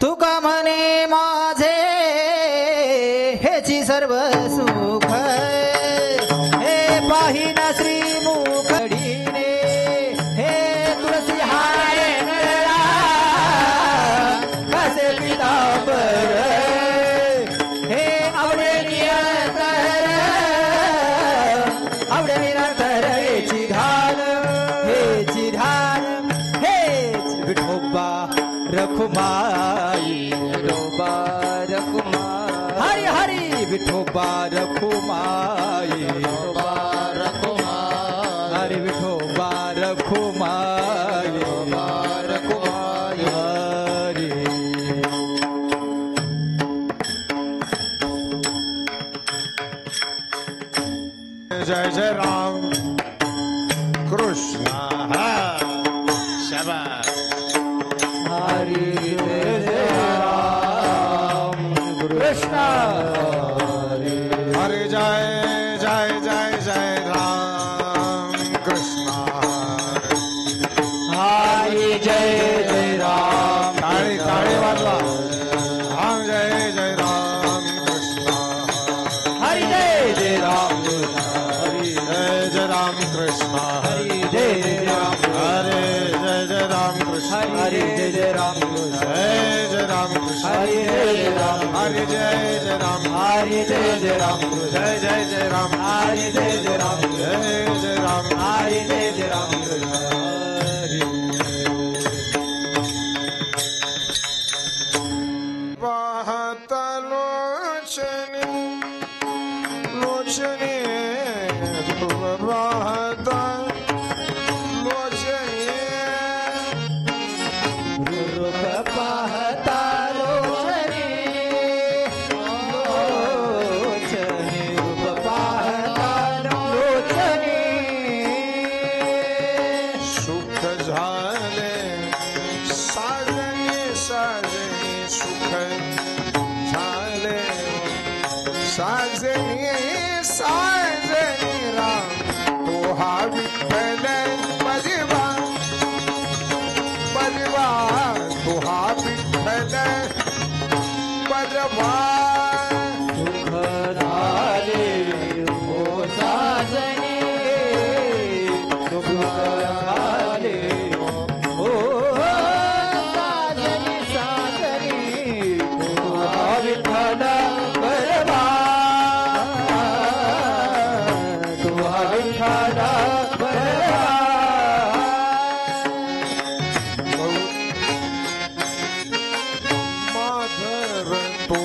तुका म्हणे माझे हेची सर्व सुख हे पाहिना श्रीमुख ढीने हे तुळसी हाय नळा कसे पितांबर हे आवडे निरंतर आवडे निरंतर हेची ध्यान हेच विठोबा रखुमाई विठोबा रखुमाई हरी हरी विठोबा रखुमाई विठोबा रखुमाई हरी विठोबा रखुमाई विठोबा रखुमाई हरी जय जय राम कृष्ण शाबाश हरी जय जय राम कृष्ण हरे जय जय जय जय राम कृष्ण हरी जय जय राम टाळी टाळी वाजवा राम जय जय राम कृष्ण हरी जय जय राम हरी जय जय राम कृष्ण हरी जय जय राम हरे जय जय राम कृष्ण हरी जय जय राम जय जय राम कृष्ण हरी जय जय राम हरे जय जय राम हरी जय जय राम जय जय जय राम हरी जय जय राम जय जय राम हरी जय जय राम वाहत लोचने लोचने वाहत लोचने रूप पाहता लोचने लोचने रूप पाहता लोचने सुख झाले साजने साजने सुख झाले साजने साजने राम तो हा विठ्ठल बजवा बजवा तो हा विठ्ठल बजवा सुख झाले हो साजने सुख झाले हो साजने साजने तुझा विठ्ठल बरवा तुझा विठ्ठल बरवा माधव तो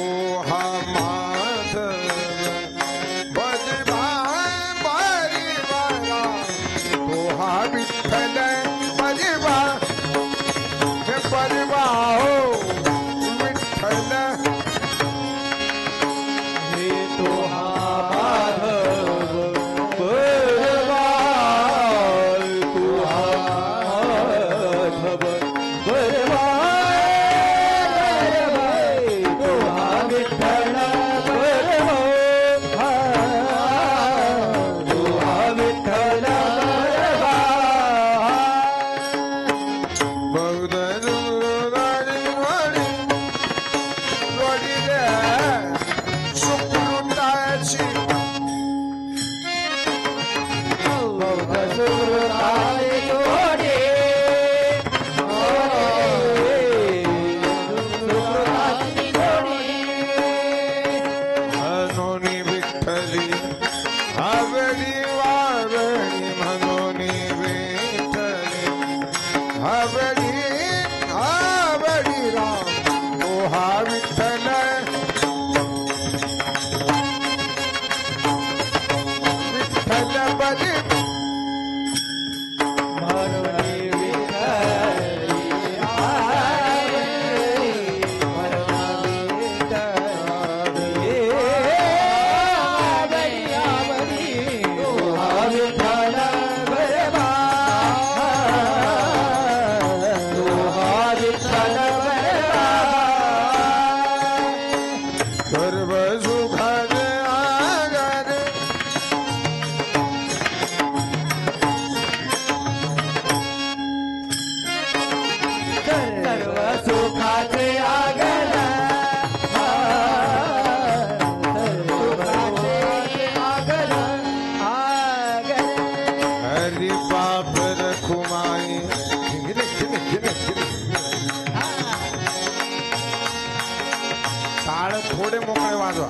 थोडे मोकळे वाजवा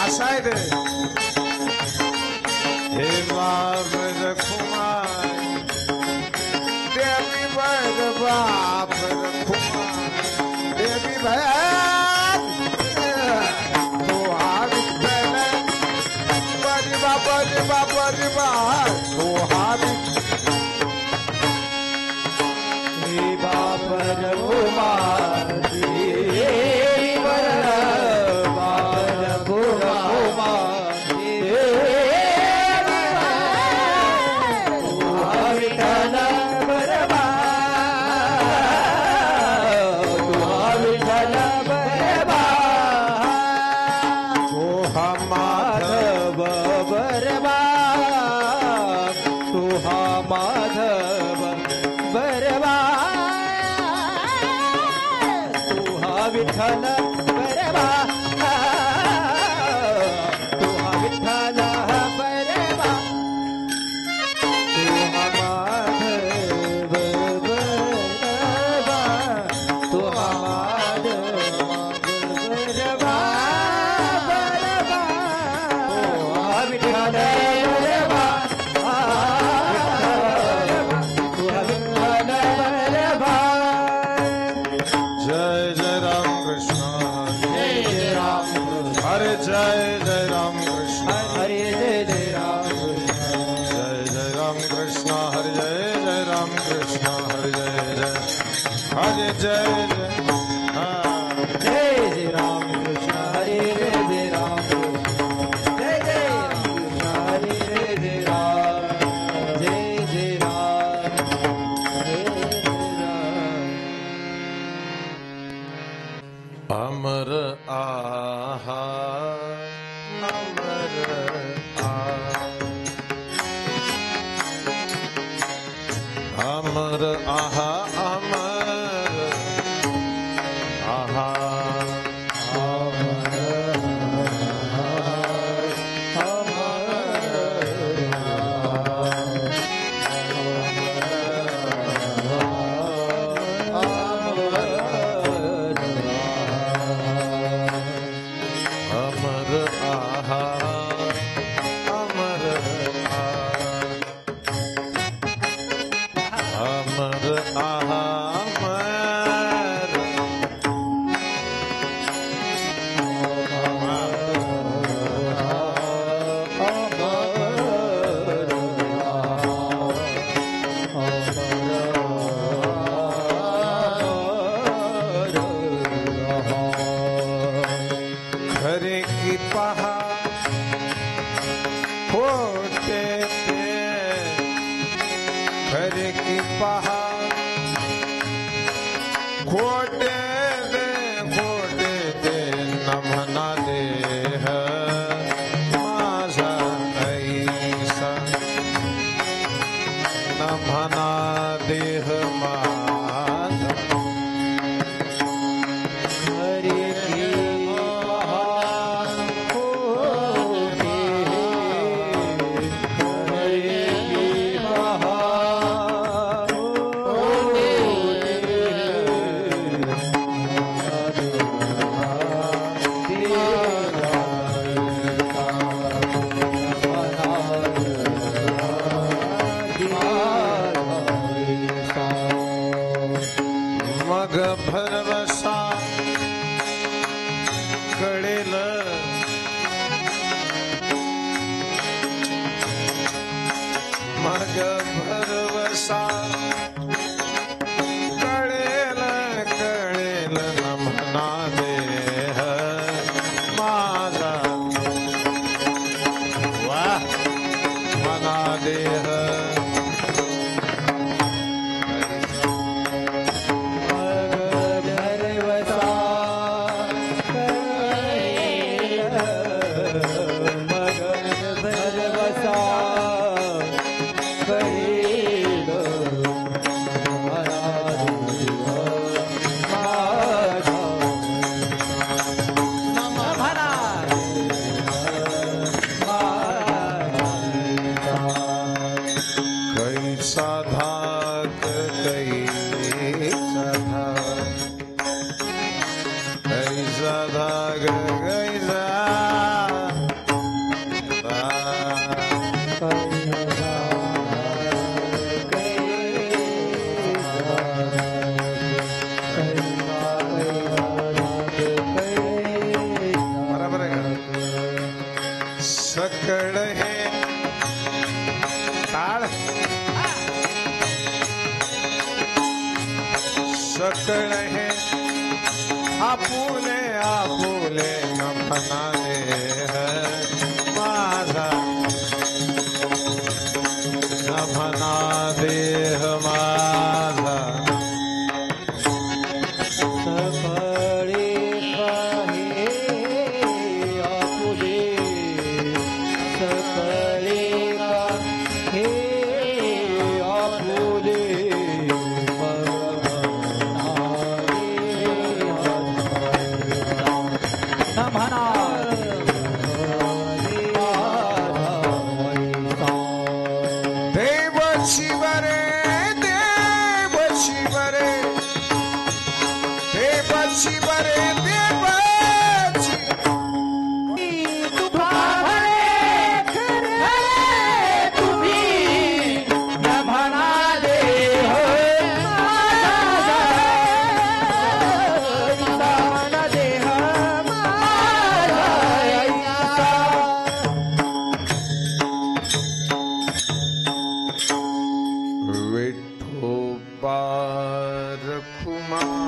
असं आहे ते हे बाबर कुमार देवी बर बाबर कुमार देवी भर तो हावी बरी बाबरी बाबरी बार तो हावी बाबर कुमार बाबर कुमार विठ्ठल बरबा विठ्ठल बरबा तो हा माधव बरबा तू हा माधव बरबा तू हा विठ्ठल बरबा तू हा विठ्ठल बरबा तू हा माधव बरबा तू हा माधव बरबा बरबा तू हा विठ्ठल बरबा तू हा विठ्ठल बरबा जय जय राम कृष्ण जय जय राम हरे जय जय राम कृष्ण हरे जय जय राम जय जय राम कृष्ण हरे जय जय राम कृष्ण हरे जय जय हरे जय जय हाँ। जय जय राम कृष्ण हरे जय राम जय जय राम कृष्ण हरे जय राम जय जय राम जय जय राम अमर आहा अमर अमर आहा अमर आहा अमर आहा अमर अमर आहा खरे की पहा खोटे ते खरे की पहा खोटे ते न म्हणा देह माझा ऐसा न म्हणा देह माझा हरे की पहाड़ होते हरे की पहाड़ होते मग भरवसा कळेल मग भरवसा कळेल कळेल न म्हणा देह माझा वा म्हणा देह बरोबर आहे का? सकळ हे ताळ सकळ हे आपुले आपुले नफनाने माझा नफना देह माझा सकळे काहे आपुले सकळे काहे आपुले देव शिवरे देव शिवरे देव शिवरे देव विठोबा रखुमाई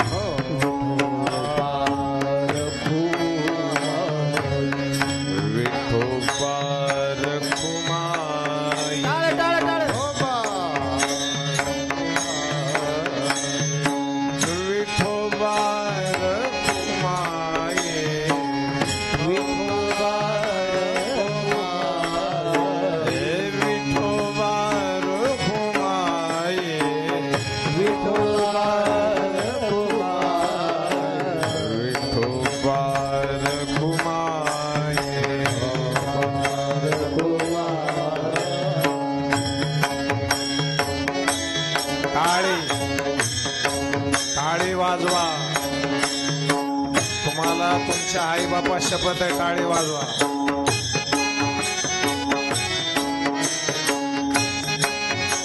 विठोबा रखुमाई विठोबा रखुमाई टाळी वाजवा. तुम्हाला तुमच्या आई बापा शपथ आहे, टाळी वाजवा.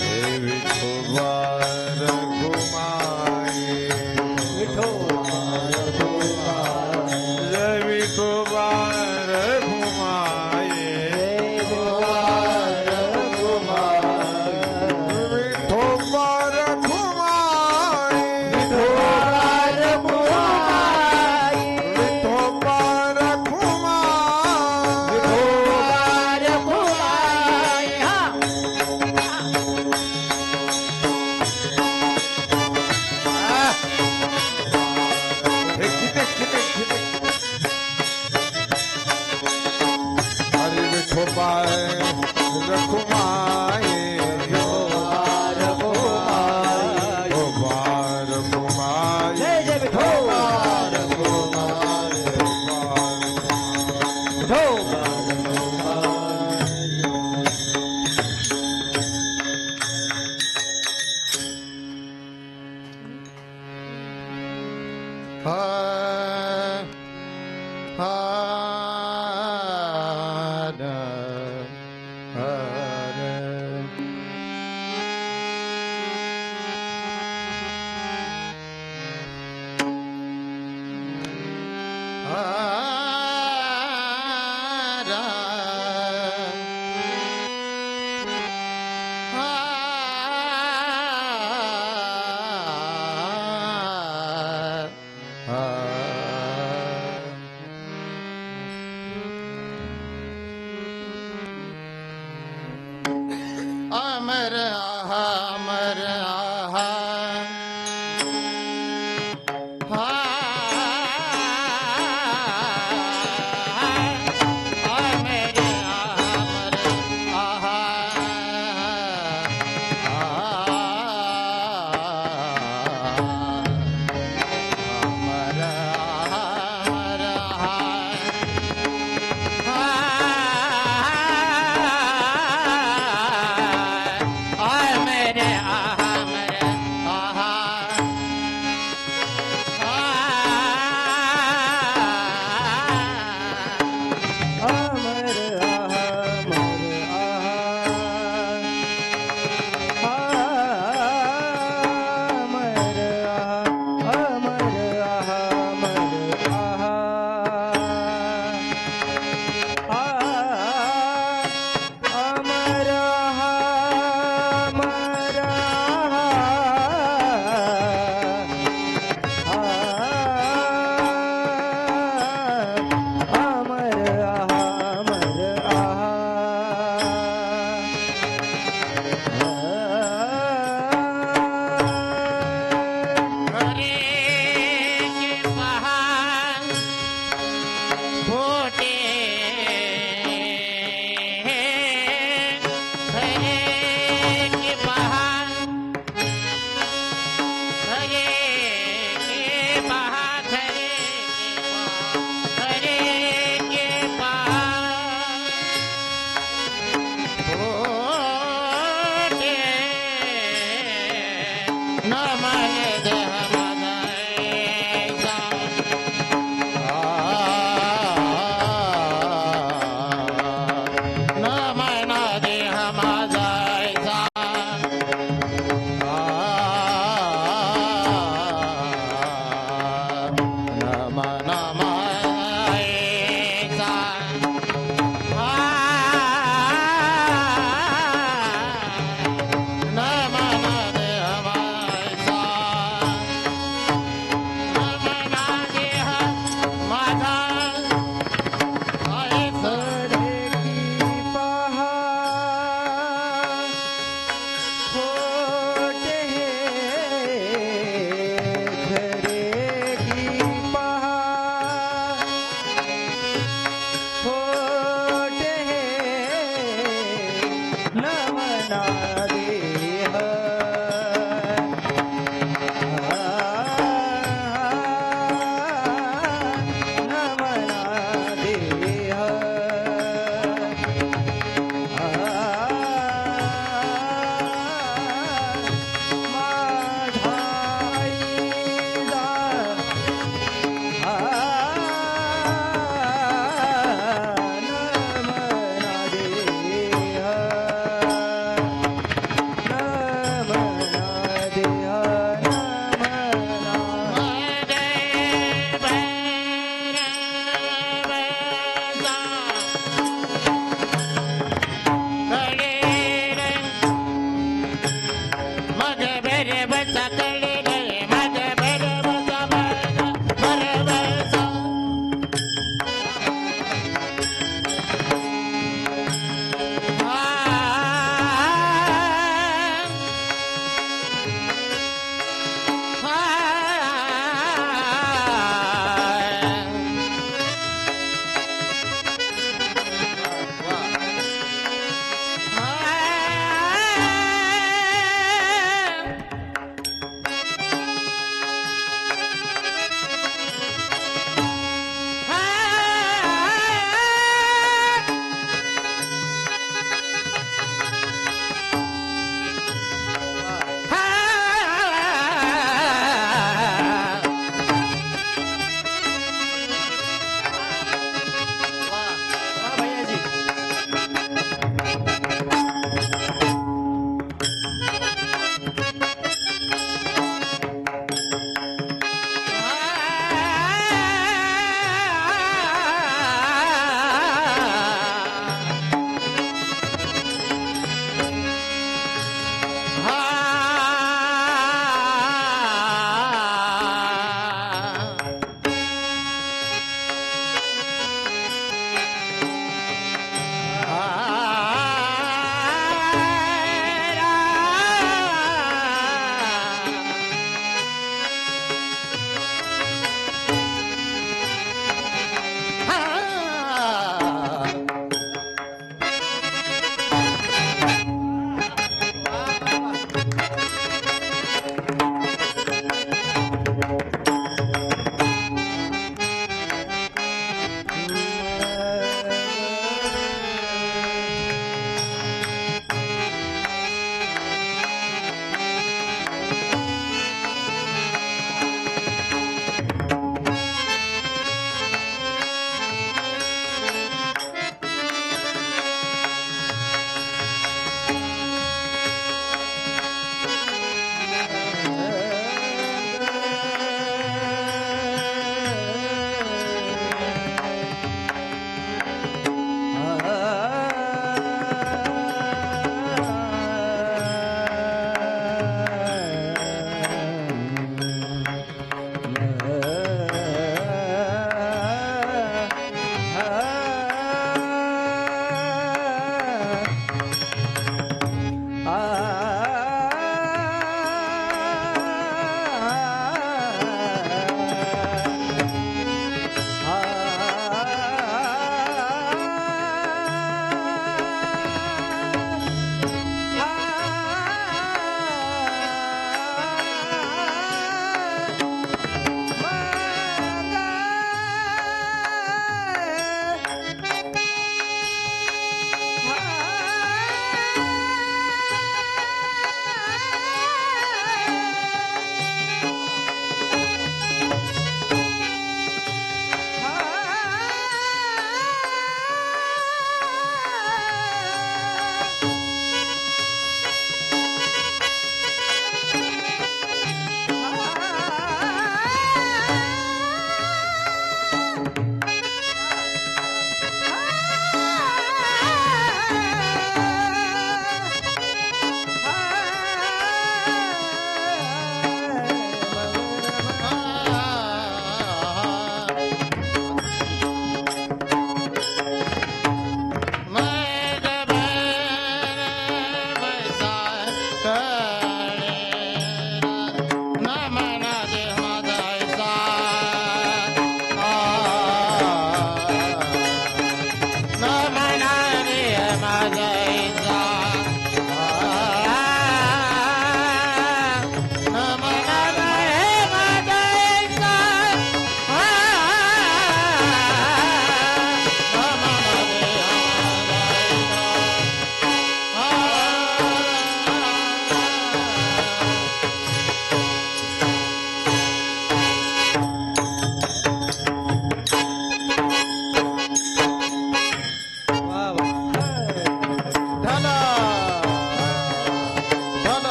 हे विठोबा रघुमाई, जय विठोबा रघुमाई, विठोबा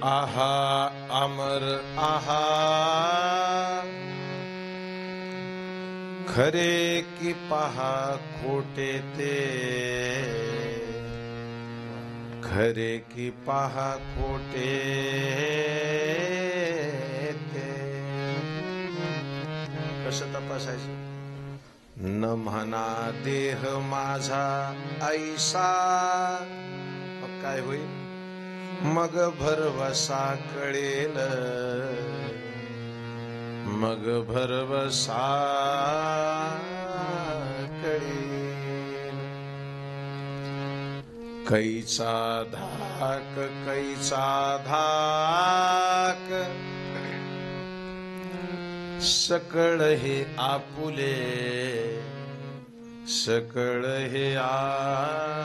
आहा अमर आहा, खरे की पहा खोटे ते, खरे की पहा खोटे ते. कसं तपासायचं? न म्हणा देह माझा ऐसा, मग काय होईल? मग भरवसा कळेल, मग भरवसा कळेल. कैचा धाक कैचा धाक, सकळ हे आपुले, सकळ हे आपुले.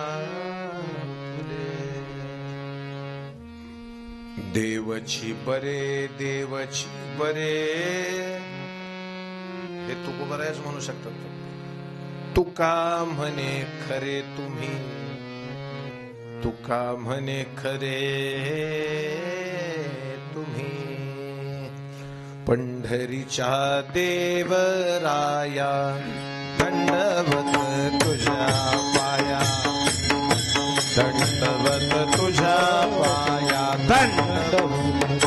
देवची बरे देवची बरे, हे तुकोबरायच म्हणू शकतात. तुका म्हणे खरे तुम्ही, तुका म्हणे खरे तुम्ही. पंढरीच्या देवराया दंडवत तुझ्या पाया, दंडवत तुझ्या पाया, दंडवत.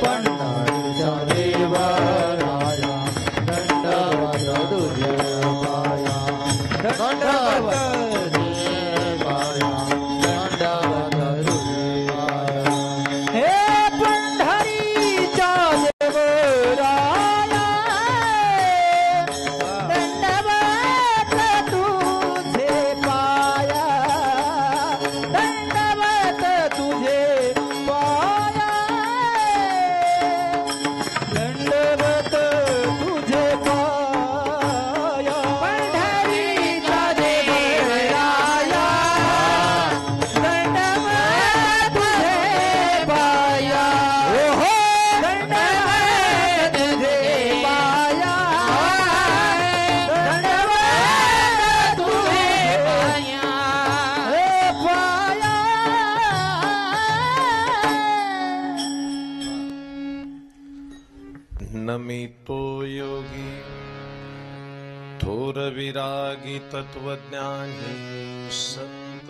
पंढरीच्या देवराया दंडवत तुझ्या पाया, दंडवत देवाया दंडवत तुझ्या पाया. हे पंढरीच्या देवराया दंडवत तुझे पाया, दंडवत तुझे पाया, दंडवत तुझे पाया. पंढरीच्या देवराया दंडवत तुझे पाया, ओहो दंडवत तुझे पाया, दंडवत तुझे पाया, हे पाया. नमितो योगी थोर विरागी तत्वज्ञानी संत,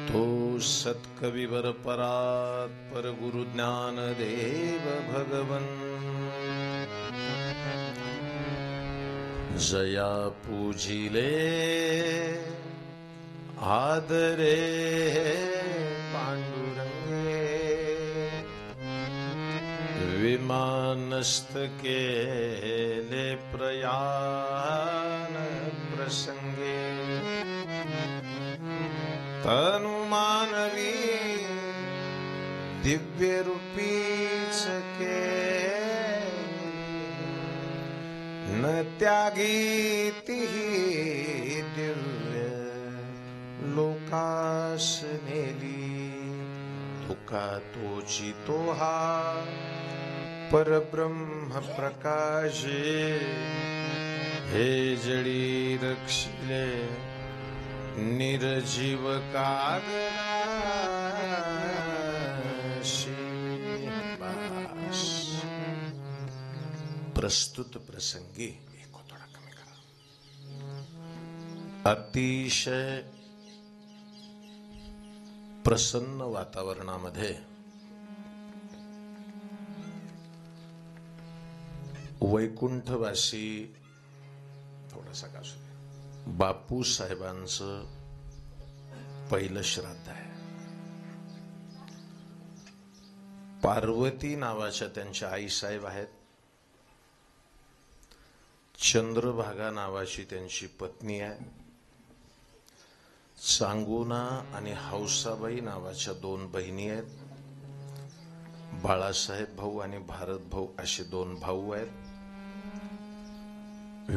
तो सत्कविवर परात पर गुरु ज्ञान देव भगवन. जया पूजिले आदरे पांडुरंगे, विमानस्थ केले प्रयाण प्रसंगे. तनु मानवी दिव्य रूपीच के, न त्यागी तिही दिव्य लोकास नेली. तुका तोची तोहा परब्रह्म प्रकाशे, हे जडी रक्षिले निर्जीव कागदाशी. प्रस्तुत प्रसंगी एको थोडा कमी करा. अतिशय प्रसन्न वातावरणामध्ये वैकुंठवासी, थोडासा का असू दे, बापू साहेबांचं पहिलं श्राद्ध आहे. पार्वती नावाच्या त्यांच्या आईसाहेब आहेत. चंद्रभागा नावाची त्यांची पत्नी आहे. सांगुना आणि हौसाबाई नावाच्या 2 बहिणी आहेत. बाळासाहेब भाऊ आणि भारत भाऊ असे 2 भाऊ आहेत.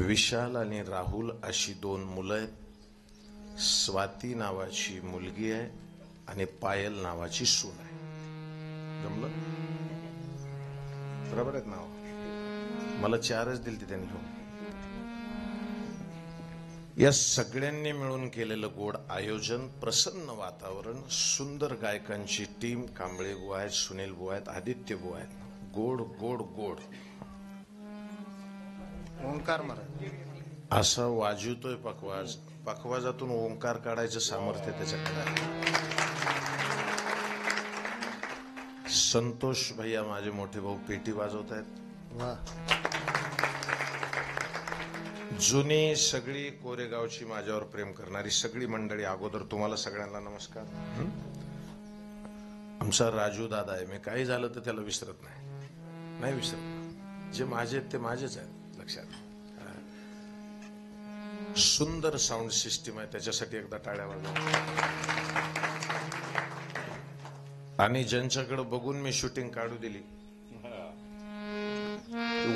विशाल आणि राहुल अशी 2 मुलं आहेत. स्वाती नावाची मुलगी आहे आणि पायल नावाची सून आहे. जमलं? बरोबर आहेत नाव? मला 4च दिली त्यांनी घेऊन. या सगळ्यांनी मिळून केलेलं गोड आयोजन, प्रसन्न वातावरण, सुंदर गायकांची टीम, कांबळे बुवा आहेत, सुनील बुवा आहेत, आदित्य बुवा आहेत. गोड गोड गोड ओंकार महाराज असा वाजवतोय पखवाज. पखवाजातून ओंकार काढायचं सामर्थ्य त्याच्याकडे आहे. संतोष भैया माझे मोठे भाऊ पेटी वाजवत आहेत. वा जुनी सगळी कोरेगावची माझ्यावर प्रेम करणारी सगळी मंडळी, अगोदर तुम्हाला सगळ्यांना नमस्कार. आमचा राजू दादा आहे, मी काही झालं तर त्याला विसरत नाही विसरत. जे माझे आहेत ते माझेच आहेत, लक्षात. सुंदर साऊंड सिस्टीम आहे, त्याच्यासाठी एकदा टाळ्या वाजवा. आणि ज्यांच्याकडे बघून मी शूटिंग काढू दिली,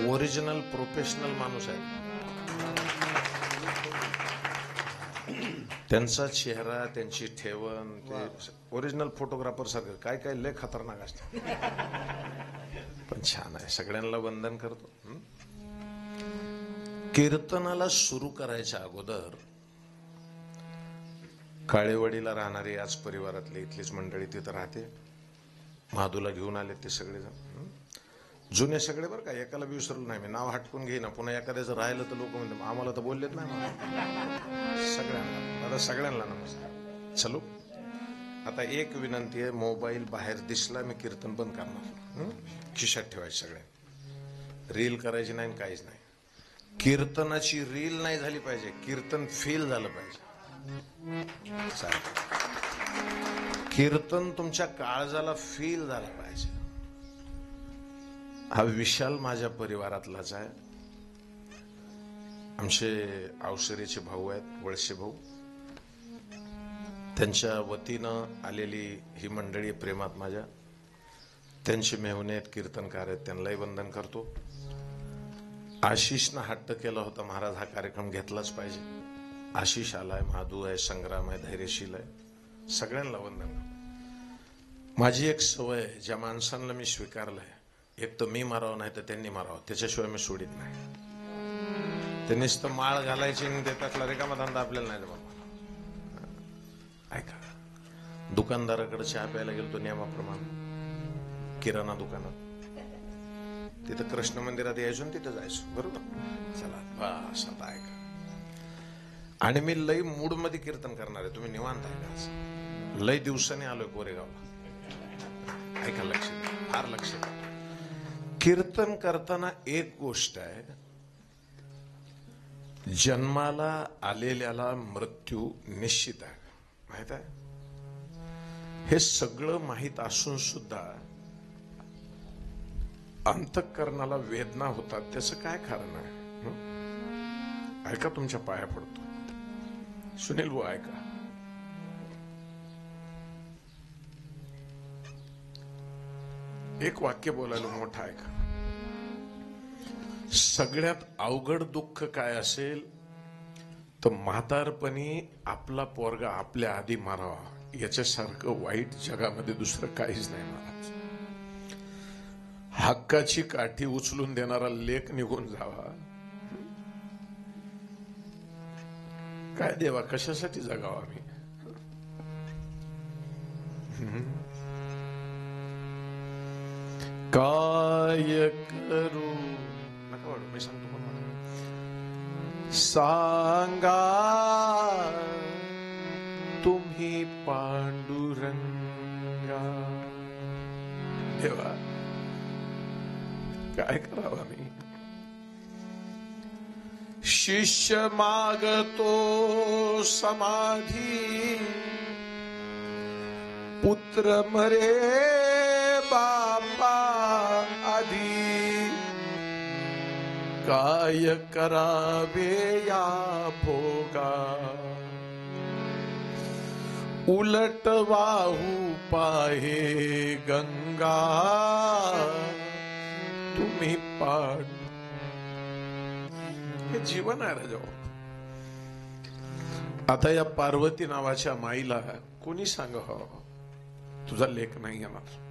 ओरिजिनल प्रोफेशनल माणूस आहे. त्यांचा चेहरा, त्यांची ठेवण, ते ओरिजिनल फोटोग्राफर सारखं. काय काय लय खतरनाक असतं, पण छान आहे. सगळ्यांना वंदन करतो. कीर्तनाला सुरू करायच्या अगोदर काळेवाडीला राहणारे याच परिवारातले इथलीच मंडळी तिथं राहते, महादूला घेऊन आले ते सगळेजण. जुने सगळे बरं का, एकाला बी विसरलो नाही मी. नाव हटकून घेईना, पुन्हा एखाद्याचं राहिलं तर लोक म्हणते आम्हाला तर बोललेत नाही. सगळ्यांना दादा, सगळ्यांना नमस्कार. चलो आता एक विनंती आहे, मोबाईल बाहेर दिसला मी कीर्तन बंद करणार. खिशात ठेवायचं सगळे. रील करायची नाही, काहीच नाही. कीर्तनाची रील नाही झाली पाहिजे, कीर्तन फील झालं पाहिजे. कीर्तन तुमच्या काळजाला फील झाला पाहिजे. हा विशाल माझ्या परिवारातलाच आहे. आमचे अवसरीचे भाऊ आहेत, वळसे भाऊ. त्यांच्या वतीनं आलेली ही मंडळी प्रेमात माझ्या, त्यांचे मेहुणे आहेत, कीर्तनकार आहेत, त्यांनाही वंदन करतो. आशिषनं हट्ट केला होता महाराज हा कार्यक्रम घेतलाच पाहिजे. आशिष आलाय, महादू आहे, संग्राम आहे, धैर्यशील आहे. सगळ्यांना वंदन करतो. माझी एक सवय आहे, ज्या माणसांना मी स्वीकारलंय, एक तर मी मारावं नाही तर त्यांनी मारावं, त्याच्याशिवाय मी सोडित नाही. त्यांनीच तर माळ घालायची आणि देतातला रिकामा धंदा आपल्याला नाही जमत. ऐका, दुकानदाराकडे चहा प्यायला गेलो नियमाप्रमाणे, किराणा दुकानात, तिथं कृष्ण मंदिरात यायचो, तिथं जायचो, बरोबर. चला बस आता ऐका. आणि मी लई मूड मध्ये कीर्तन करणार आहे, तुम्ही निवांत ऐका. लई दिवसाने आलोय कोरेगावला, ऐका, लक्ष द्या, फार लक्ष द्या. कीर्तन करताना एक गोष्ट आहे, जन्माला आलेल्याला मृत्यू निश्चित आहे, माहित आहे. हे सगळं माहित असून सुद्धा अंतःकरणाला वेदना होतात, त्याचं काय कारण आहे? ऐका, तुमच्या पाया पडतो. सुनील भाऊ ऐका. एक वाक्य बोलायला मोठं ऐका. सगळ्यात अवघड दुःख काय असेल तर म्हातारपणी आपला पोरगा आपल्या आधी मारावा, याच्यासारखं वाईट जगामध्ये दुसरं काहीच नाही महाराज. हक्काची काठी उचलून देणारा लेक निघून जावा, काय देवा, कशासाठी जगावा मी? काय करू नका वाढू, मी सांगतो पण सांगा तुम्ही पांडुरंगा. देवा काय करावा मी? शिष्य मागतो समाधी, पुत्र मरे बापा आधी. काय करावे या भोगा, उलट वाहू पाहे गंगा. तुम्ही पाड, हे जीवन आहे राजा. आता या पार्वती नावाच्या माईला कोणी सांग तुझा लेख नाही येणार,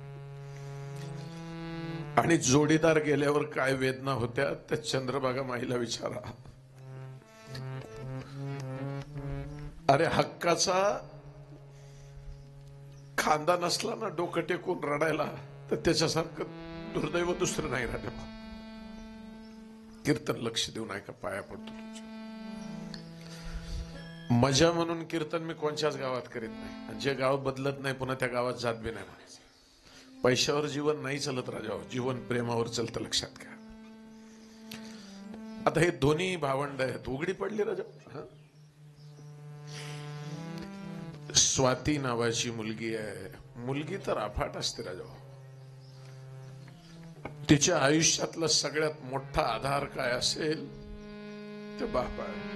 आणि जोडीदार गेल्यावर काय वेदना होत्या त्या चंद्रभागा माईला विचारा. अरे हक्काचा खांदा नसला ना डोकं टेकून रडायला, तर त्याच्यासारखं दुर्दैव दुसरं नाही राजा. कीर्तन लक्ष देऊन ऐका, पाया पडतो तुमच्या. मजा म्हणून कीर्तन मी कोणत्याच गावात करीत नाही. जे गाव बदलत नाही पुन्हा त्या गावात जात बी नाही म्हणायचं. पैशावर जीवन नाही चालत राजा, जीवन प्रेमावर चालतं, लक्षात घ्या. आता हे दोन्ही भावंड आहेत, उघडी पडली राजा. स्वाती नावाची मुलगी आहे. मुलगी तर अफाट असते राजा. तिच्या आयुष्यातला सगळ्यात मोठा आधार काय असेल ते बाप आहे.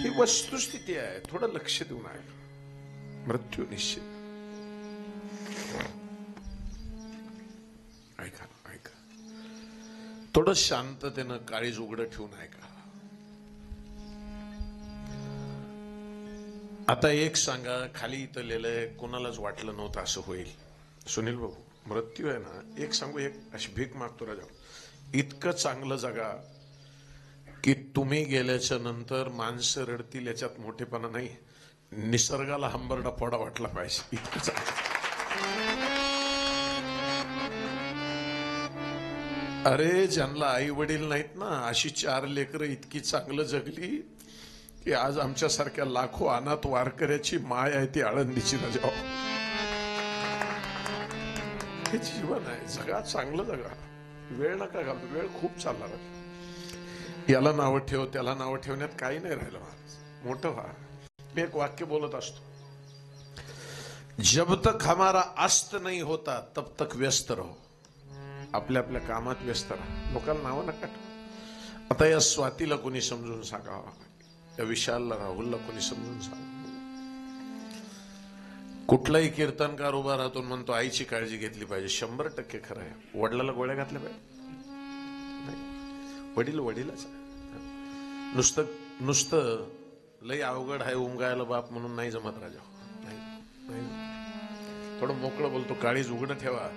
ही वस्तुस्थिती आहे. थोडं लक्ष देऊन आहे. मृत्यू निश्चित. ऐका ऐका, थोडं शांततेनं काळीज उघडं ठेवून ऐका. आता एक सांगा, खाली इथं लिहिलंय, कोणालाच वाटलं नव्हतं असं होईल. सुनील भाऊ, मृत्यू आहे ना, एक सांगू, एक अशी भीक मागतो राजा, इतकं चांगलं जगा की तुम्ही गेल्याच्या नंतर माणसं रडतील याच्यात मोठेपणा नाही, निसर्गाला हंबरडा फोडा वाटला पाहिजे, इतकं चांगलं. अरे ज्यांना आई वडील नाहीत ना, अशी 4 लेकरं इतकी चांगलं जगली की आज आमच्यासारख्या लाखो अनाथ वारकऱ्याची माय आहे ती आळंदीची राजा. हे जीवन आहे, जगा, चांगलं जगा, वेळ नका घालू. वेळ खूप चालला राहिला. याला नावं ठेव, त्याला नावं ठेवण्यात काही नाही राहिलं. मोठं व्हा. मी एक वाक्य बोलत असतो, जब तक हमारा अस्त नहीं होता तब तक व्यस्त रहो. आपल्या आपल्या कामात व्यस्त राहा, लोकांना नावं नका ठेवू. आता या स्वातीला कोणी समजून सांगावं, या विशालला, राहुलला कोणी समजून सांगा. कुठलाही कीर्तनकार उभा राहतो म्हणतो आईची काळजी घेतली पाहिजे. 100% खरं आहे. वडिलाला गोळ्या घातल्या पाहिजे नाही, वडील वडीलच आहे. नुसतं लई अवघड आहे उमगायला बाप म्हणून नाही जमत राजा. नाही, थोडं मोकळं बोलतो, काळीज उघडं ठेवा.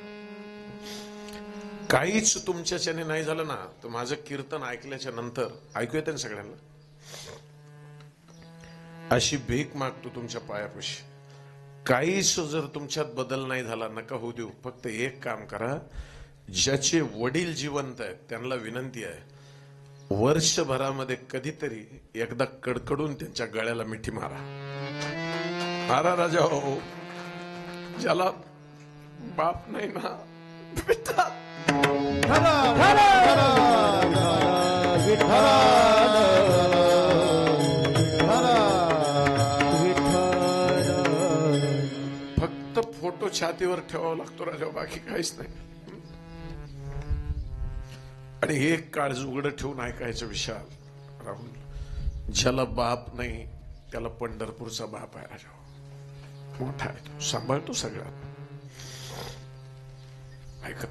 काहीच तुमच्याच्याने नाही झालं ना, तर माझं कीर्तन ऐकल्याच्या नंतर, ऐकू येते ना सगळ्यांना, अशी भीक मागतो तुमच्या पायापाशी. काहीच जर तुमच्यात बदल नाही झाला, नका होऊ देऊ. फक्त एक काम करा, ज्याचे वडील जिवंत आहेत त्यांना विनंती आहे, वर्षभरामध्ये कधीतरी एकदा कडकडून त्यांच्या गळ्याला मिठी मारा. मारा राजा हो. ज्याला बाप नाही ना, पिता फक्त फोटो छातीवर ठेवावा लागतो राजा, बाकी काहीच नाही. आणि एक काळज उघडं ठेवून ऐकायचं विशाल, राहुल, ज्याला बाप नाही त्याला पंढरपूरचा बाप आहे राजा. मोठा आहे तो, सांभाळतो सगळ्यात. ऐका.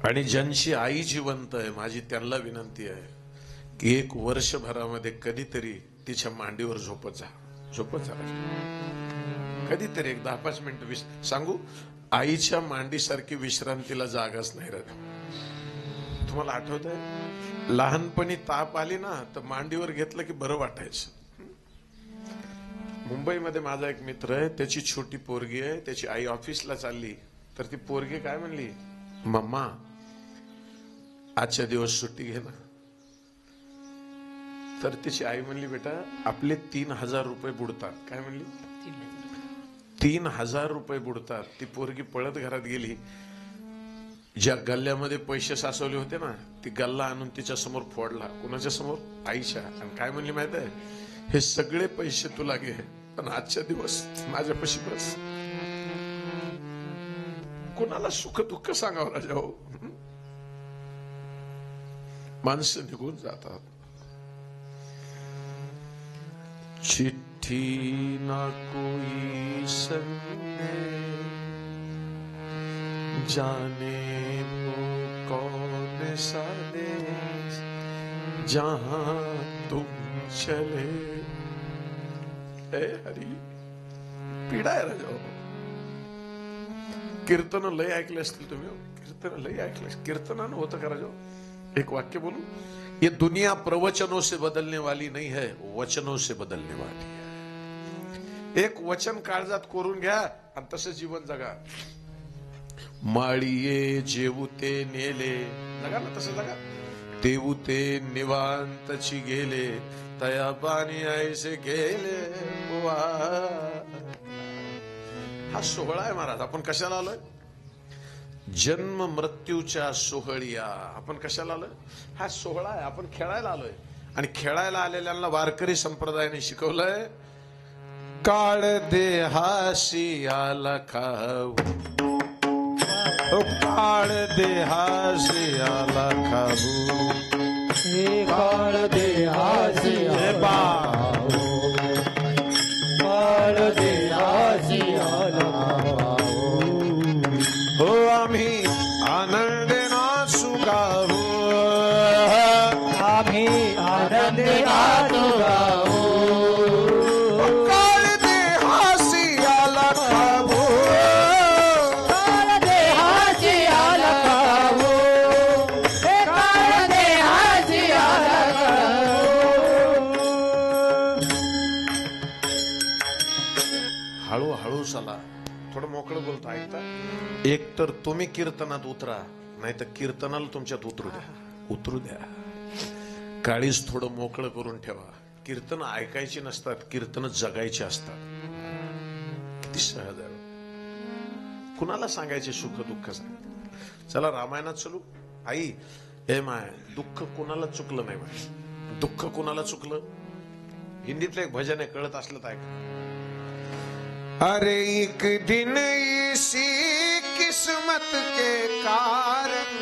आणि ज्यांची आई जिवंत आहे माझी, त्यांना विनंती आहे की 1 वर्षभरामध्ये कधीतरी तिच्या मांडीवर झोपत जा. झोपत जा कधीतरी, एक 10-5 मिनिट. सांगू, आईच्या मांडीसारखी विश्रांतीला जागाच नाही राजा. तुम्हाला आठवत आहे, लहानपणी ताप आली ना तर मांडीवर घेतलं की बरं वाटायचं. मुंबईमध्ये माझा एक मित्र आहे, त्याची छोटी पोरगी आहे. त्याची आई ऑफिसला चालली तर ती पोरगी काय म्हणली, मम्मा आजच्या दिवस सुट्टी घे ना. तर तिची आई म्हणली, बेटा आपले 3,000 रुपये बुडतात. काय म्हणली, 3,000 रुपये बुडतात. ती पोरगी पळत घरात गेली. ज्या गल्ल्यामध्ये पैसे साचवले होते ना, ती गल्ला आणून तिच्या समोर फोडला. कोणाच्या समोर, आईच्या. आणि काय म्हणली माहित आहे, हे सगळे पैसे तुला घे, पण आजच्या दिवस माझ्यापाशी बस. कोणाला सुख दुःख सांगावं राजा हो. माणसं निघून जातात. चिट्ठी ना कोई संदेश, जाने वो कौन सा देश, जहां तुम चले. ए हरी, पीडा आहे राजा. कीर्तन लय ऐकले असतील तुम्ही. कीर्तन लय ऐकले. कीर्तनानं होतं का राजा? एक वाक्य बोलू. ये दुनिया प्रवचनों से बदलने वाली नहीं है, वचनों से बदलने वाली है. एक वचन काळजात कोरून घ्या आणि तसं जीवन जगा. माळीये जेवूते नेले, जगा ना तसं जगा. तेवूते निवांतची गेले, तया पाणी ऐसे गेले. वा, हा सोहळा आहे महाराज. आपण कशाला आलोय? जन्म मृत्यूच्या सोहळीया. आपण कशाला आलोय? हा सोहळा आहे. आपण खेळायला आलोय. आणि खेळायला आलेल्यांना वारकरी संप्रदायाने शिकवलंय, काळ देहाशी आला खाऊ, काळ देहाशी आला खाऊ, काळ देहासी बा काळ देहासी आला हो आम्ही आनंद नाचू गाऊ, आम्ही आनंद नाचू गाऊ, काळ देहासी आला खाऊ, काळ देहासी आला खाऊ, काळ देहासी आला खाऊ. हळूहळू चला. थोडं मोकळं बोलतो ऐकता. एक तर तुम्ही कीर्तनात उतरा, नाही तर कीर्तनाला तुमच्यात उतरू द्या. उतरू द्या. काळीच थोडं मोकळं करून ठेवा. कीर्तन ऐकायची नसतात, कीर्तन जगायची असतात. किती सहज आहे. कुणाला सांगायचे सुख दुःख सांग. चला रामायणात चलू. आई हे माय, दुःख कुणाला चुकलं नाही माय. दुःख कुणाला चुकलं? हिंदीतलं एक भजन आहे, कळत असलं तर ऐका. अरे एक दिन इसी किस्मत के कारण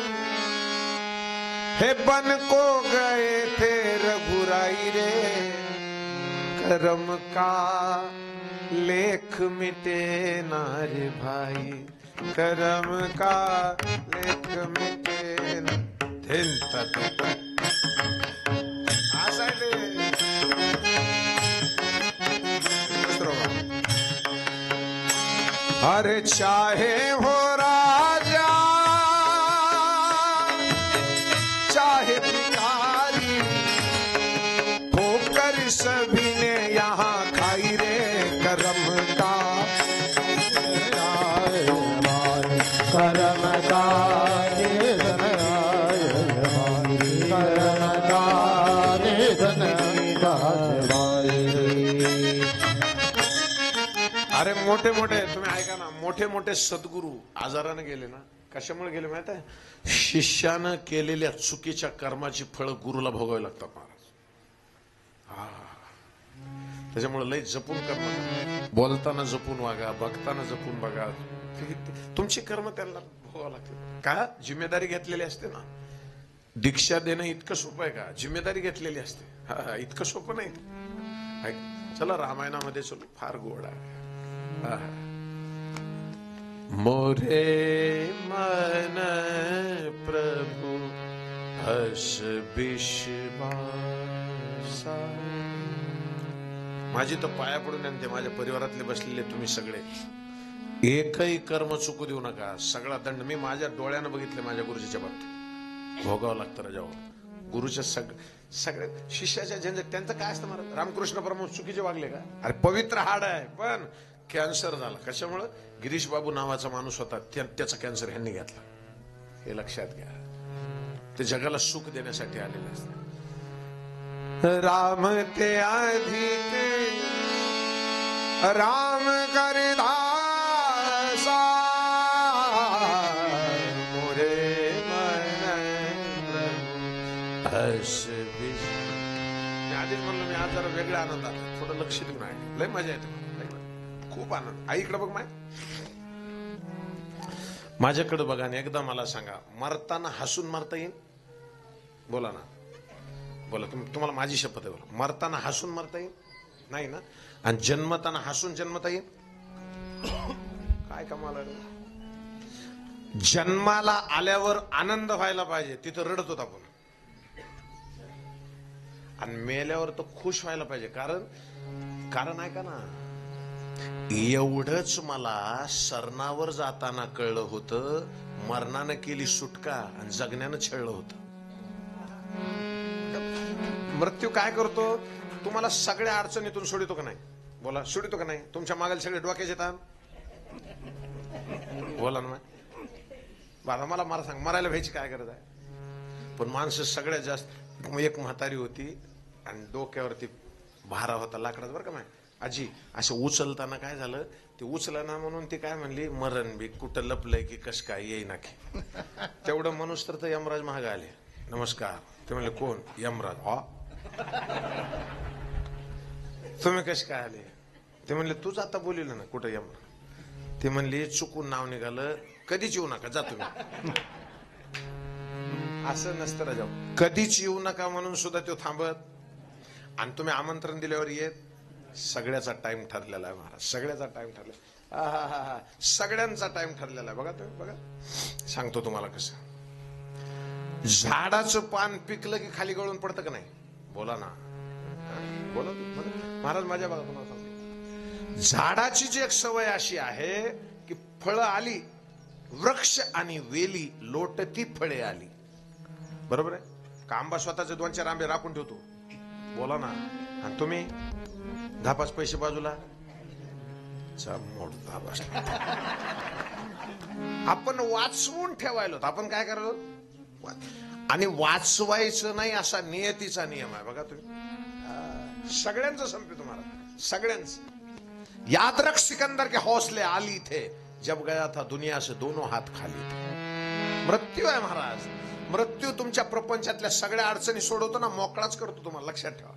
हे बन को गए थे रघुराई रे, कर्म का लेख मिटे ना रे भाई, कर्म का लेख मिटे ना. अरे चाहे हो राजा चाहे भिखारी, ठोकर सभी ने यहाँ खाई रे, कर्म का कर्म का अरे मोठे मोठे तुम्ही ऐका ना, मोठे मोठे सद्गुरू आजाराने गेले ना. कशामुळे गेले माहित आहे? शिष्यानं केलेल्या चुकीच्या कर्माची फळं गुरुला भोगावी लागतात महाराज. त्याच्यामुळे लय जपून कर्म करा. बोलताना जपून वागा, बघताना जपून बघा. तुमची कर्म त्यांना भोगावं लागते. का? जिम्मेदारी घेतलेली असते ना. दीक्षा देणं इतकं सोपं आहे का? जिम्मेदारी घेतलेली असते. हा, इतकं सोपं नाही. चला रामायणामध्ये चलू. फार गोड आहे. मोरे मन प्रभु हस विश्वासा. माझी तर पाया पडून आणते. माझ्या परिवारातले बसलेले तुम्ही सगळे, एकही कर्म चुकू देऊ नका. सगळा दंड मी माझ्या डोळ्यानं बघितले. माझ्या गुरुजीच्या बाबतीत भोगावं लागतं राजावर. गुरुच्या सगळ्या शिष्याच्या झंझट. त्यांचं काय असतं महाराज? रामकृष्ण परमहंस चुकीचे वागले का? अरे पवित्र हाड आहे, पण कॅन्सर झाला. कशामुळे? गिरीश बाबू नावाचा माणूस होता, त्याचा कॅन्सर ह्यांनी घेतला. हे लक्षात घ्या. ते जगाला सुख देण्यासाठी आलेले असतात. राम ते अधिक राम करदासा, मोरे मन हस विश्वासा. मी आधीच म्हणलं, मी आज जरा वेगळ्या आनंदात थोडं लक्ष देऊन आहे. लय मजा येते, खूप आनंद. आई इकडे बघ माय, माझ्याकडे बघा आणि एकदा मला सांगा, मरताना हसून मरता येईल? बोला ना, बोला. तुम्हाला माझी शपथ आहे, बोला. मरताना हसून मरता येईल? नाही ना. आणि जन्मताना हसून जन्मता येईल? काय कमाल आहे. जन्माला आल्यावर आनंद व्हायला पाहिजे, तिथं रडत होत आपण. आणि मेल्यावर तर खुश व्हायला पाहिजे. कारण ऐका ना, एवढंच मला सरणावर जाताना कळलं होतं, मरणानं केली सुटका आणि जगण्यानं छळलं होतं. मृत्यू काय करतो? तुम्हाला सगळ्या अडचणीतून सोडितो का नाही? बोला, सोडितो का नाही? तुमच्या मागायला सगळे डोक्याचे ताण बोला ना. बाबा मला सांग, मरायला व्हायची काय गरज आहे? पण माणसं सगळ्यात जास्त, एक म्हातारी होती आणि डोक्यावरती भारा होता लाकडाचा बरं का माय आजी, असं उचलताना काय झालं, ते उचलना म्हणून ती काय म्हणली, मरण बी कुठं लपलंय की कस काय येई ना की. तेवढं मनुष्य तर यमराज महाग आले. नमस्कार. ते म्हणले कोण? यमराज. तुम्ही कसे काय आले? ते म्हणले तूच आता बोलिल ना कुठं यमराज. ते म्हणले चुकून नाव निघालं, कधीच येऊ नका, जा तुम्ही. असं नसतं राजा, कधीच येऊ नका म्हणून सुद्धा तो थांबत. आणि तुम्ही आमंत्रण दिल्यावर येत. सगळ्याचा टाइम ठरलेला आहे महाराज, सगळ्याचा टाइम ठरलेला. सगळ्यांचा टाइम ठरलेला आहे. बघा तुम्ही, बघा सांगतो तुम्हाला कसं. झाडाचं पान पिकलं की खाली गळून पडतं का नाही? बोला ना, बोला महाराज. माझ्या बघा तुम्हाला सांगतो, झाडाची जी एक सवय अशी आहे की फळं आली, वृक्ष आणि वेली लोटती फळे आली. बरोबर आहे का? आंबा स्वतःचे 2-4 आंबे राखून ठेवतो. बोला ना. आणि तुम्ही 10-5 पैसे बाजूला आपण वाचवून ठेवायलो. आपण काय करायलो? आणि वाचवायचं नाही असा नियतीचा नियम आहे. बघा तुम्ही, सगळ्यांचं संपे तुम्हाला, सगळ्यांचं. याद रख सिकंदर के हौसले आली थे, जब गया था दुनिया से दोनों हाथ खाली थे. मृत्यू आहे महाराज. मृत्यू तुमच्या प्रपंचातल्या सगळ्या अडचणी सोडवतो ना, मोकळाच करतो. तुम्हाला लक्षात ठेवा.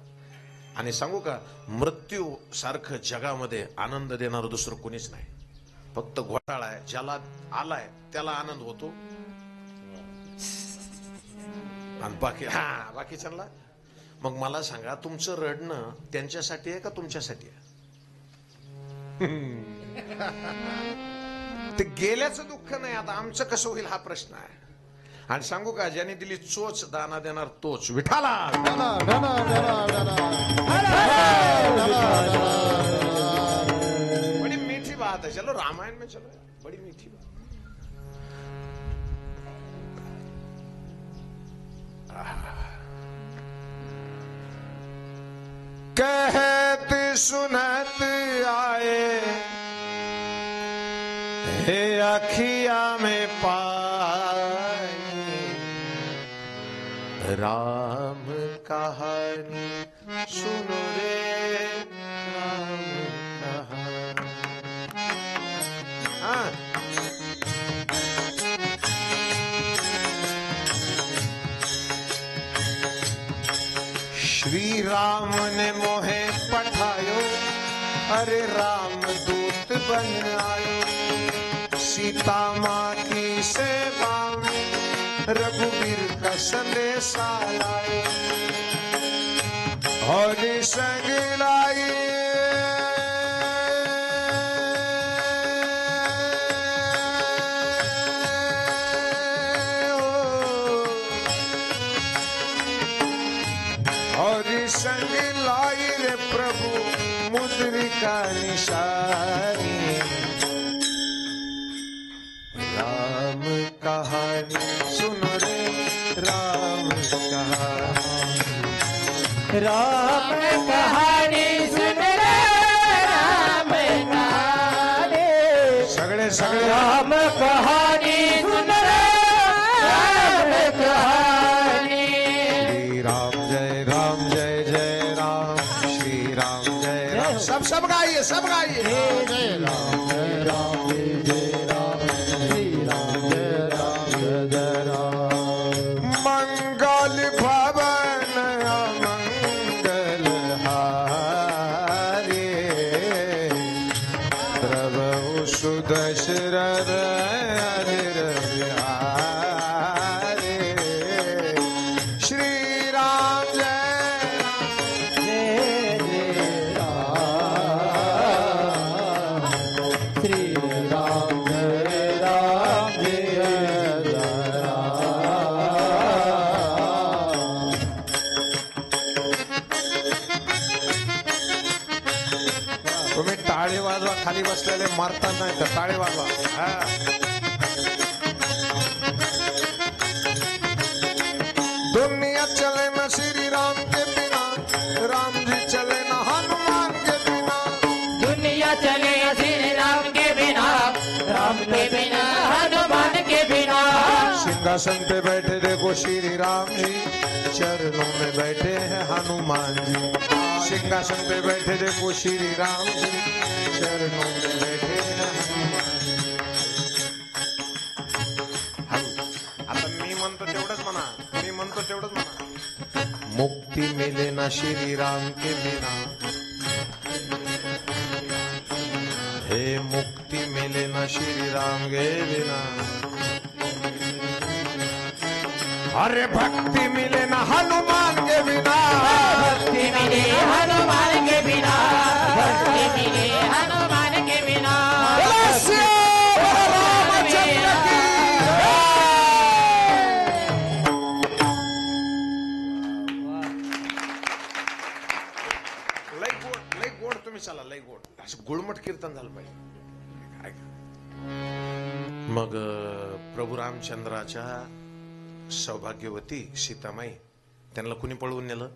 आणि सांगू का, मृत्यू सारखं जगामध्ये आनंद देणारं दुसरं कोणीच नाही. फक्त घोटाळा आहे. ज्याला आलाय त्याला आनंद होतो आणि बाकीच्यांना. मग मला सांगा, तुमचं रडणं त्यांच्यासाठी आहे का तुमच्यासाठी आहे? ते गेल्याचं दुःख नाही. आता आमचं कसं होईल हा प्रश्न आहे. आणि सांगू का, ज्याने दिली चोच दाना देणार तोच विठाला. बड़ी मीठी बात है. चलो रामायण में चलो, बड़ी मीठी बात. कहत सुनत आए हे अखिया में पाए, राम कहानी सुनो रे, राम कहानी. श्री राम ने मोहे पठायो, अरे राम दूत बन आयो. सीता माँ की सेवा में रघुवीर का संदेशा लाए, और संग लाई संग लाई रे प्रभु मुद्रिका निशानी. राम कहानी सुनो रे, राम कहानी. राम कहानी सुन रे, राम कहानी. सगळे राम कहानी सुन रे, राम कहानी. श्री राम जय राम, जय जय राम. श्री राम जय राम. सब गाइए, सब गाइए. जय राम, जय राम, जय राम. श्री राम जय राम, जय राम. मंगल भवन मंगल हारे, प्रभु सुदशरथ श्री राम जय राम, जय राम. बसलेले मारतात नाही तर टाळे वाजवा. हा. दुनिया चले ना श्री राम के बिना, राम जी चले ना हनुमान के बिना. दुनिया चले श्री राम के बिना, राम के बिना हनुमान के बिना. सिंहासन पे बैठे देखो श्री राम जी, चरणों में बैठे हैं हनुमान जी. सिंहासन पे बैठे देखो श्री राम जी, चरणों में बैठे हैं हनुमान जी. आता मी म्हणतो तेवढंच म्हणा, मी म्हणतो तेवढंच म्हणा. मुक्ती मिले ना श्री राम के बिना, हे मुक्ती मिले ना श्री राम के बिना. अरे भक्ति मिले ना हनुमान के बिना, भक्ति मिले हनुमान के बिना, भक्ति मिले हनुमान के बिना. रामचंद्र की लय गोड तुम्ही चला, लय गोड असं गुळमट कीर्तन झालं पाहिजे. मग प्रभू रामचंद्राच्या सौभाग्यवती सीतामाई त्यांना कुणी पळवून नेलं?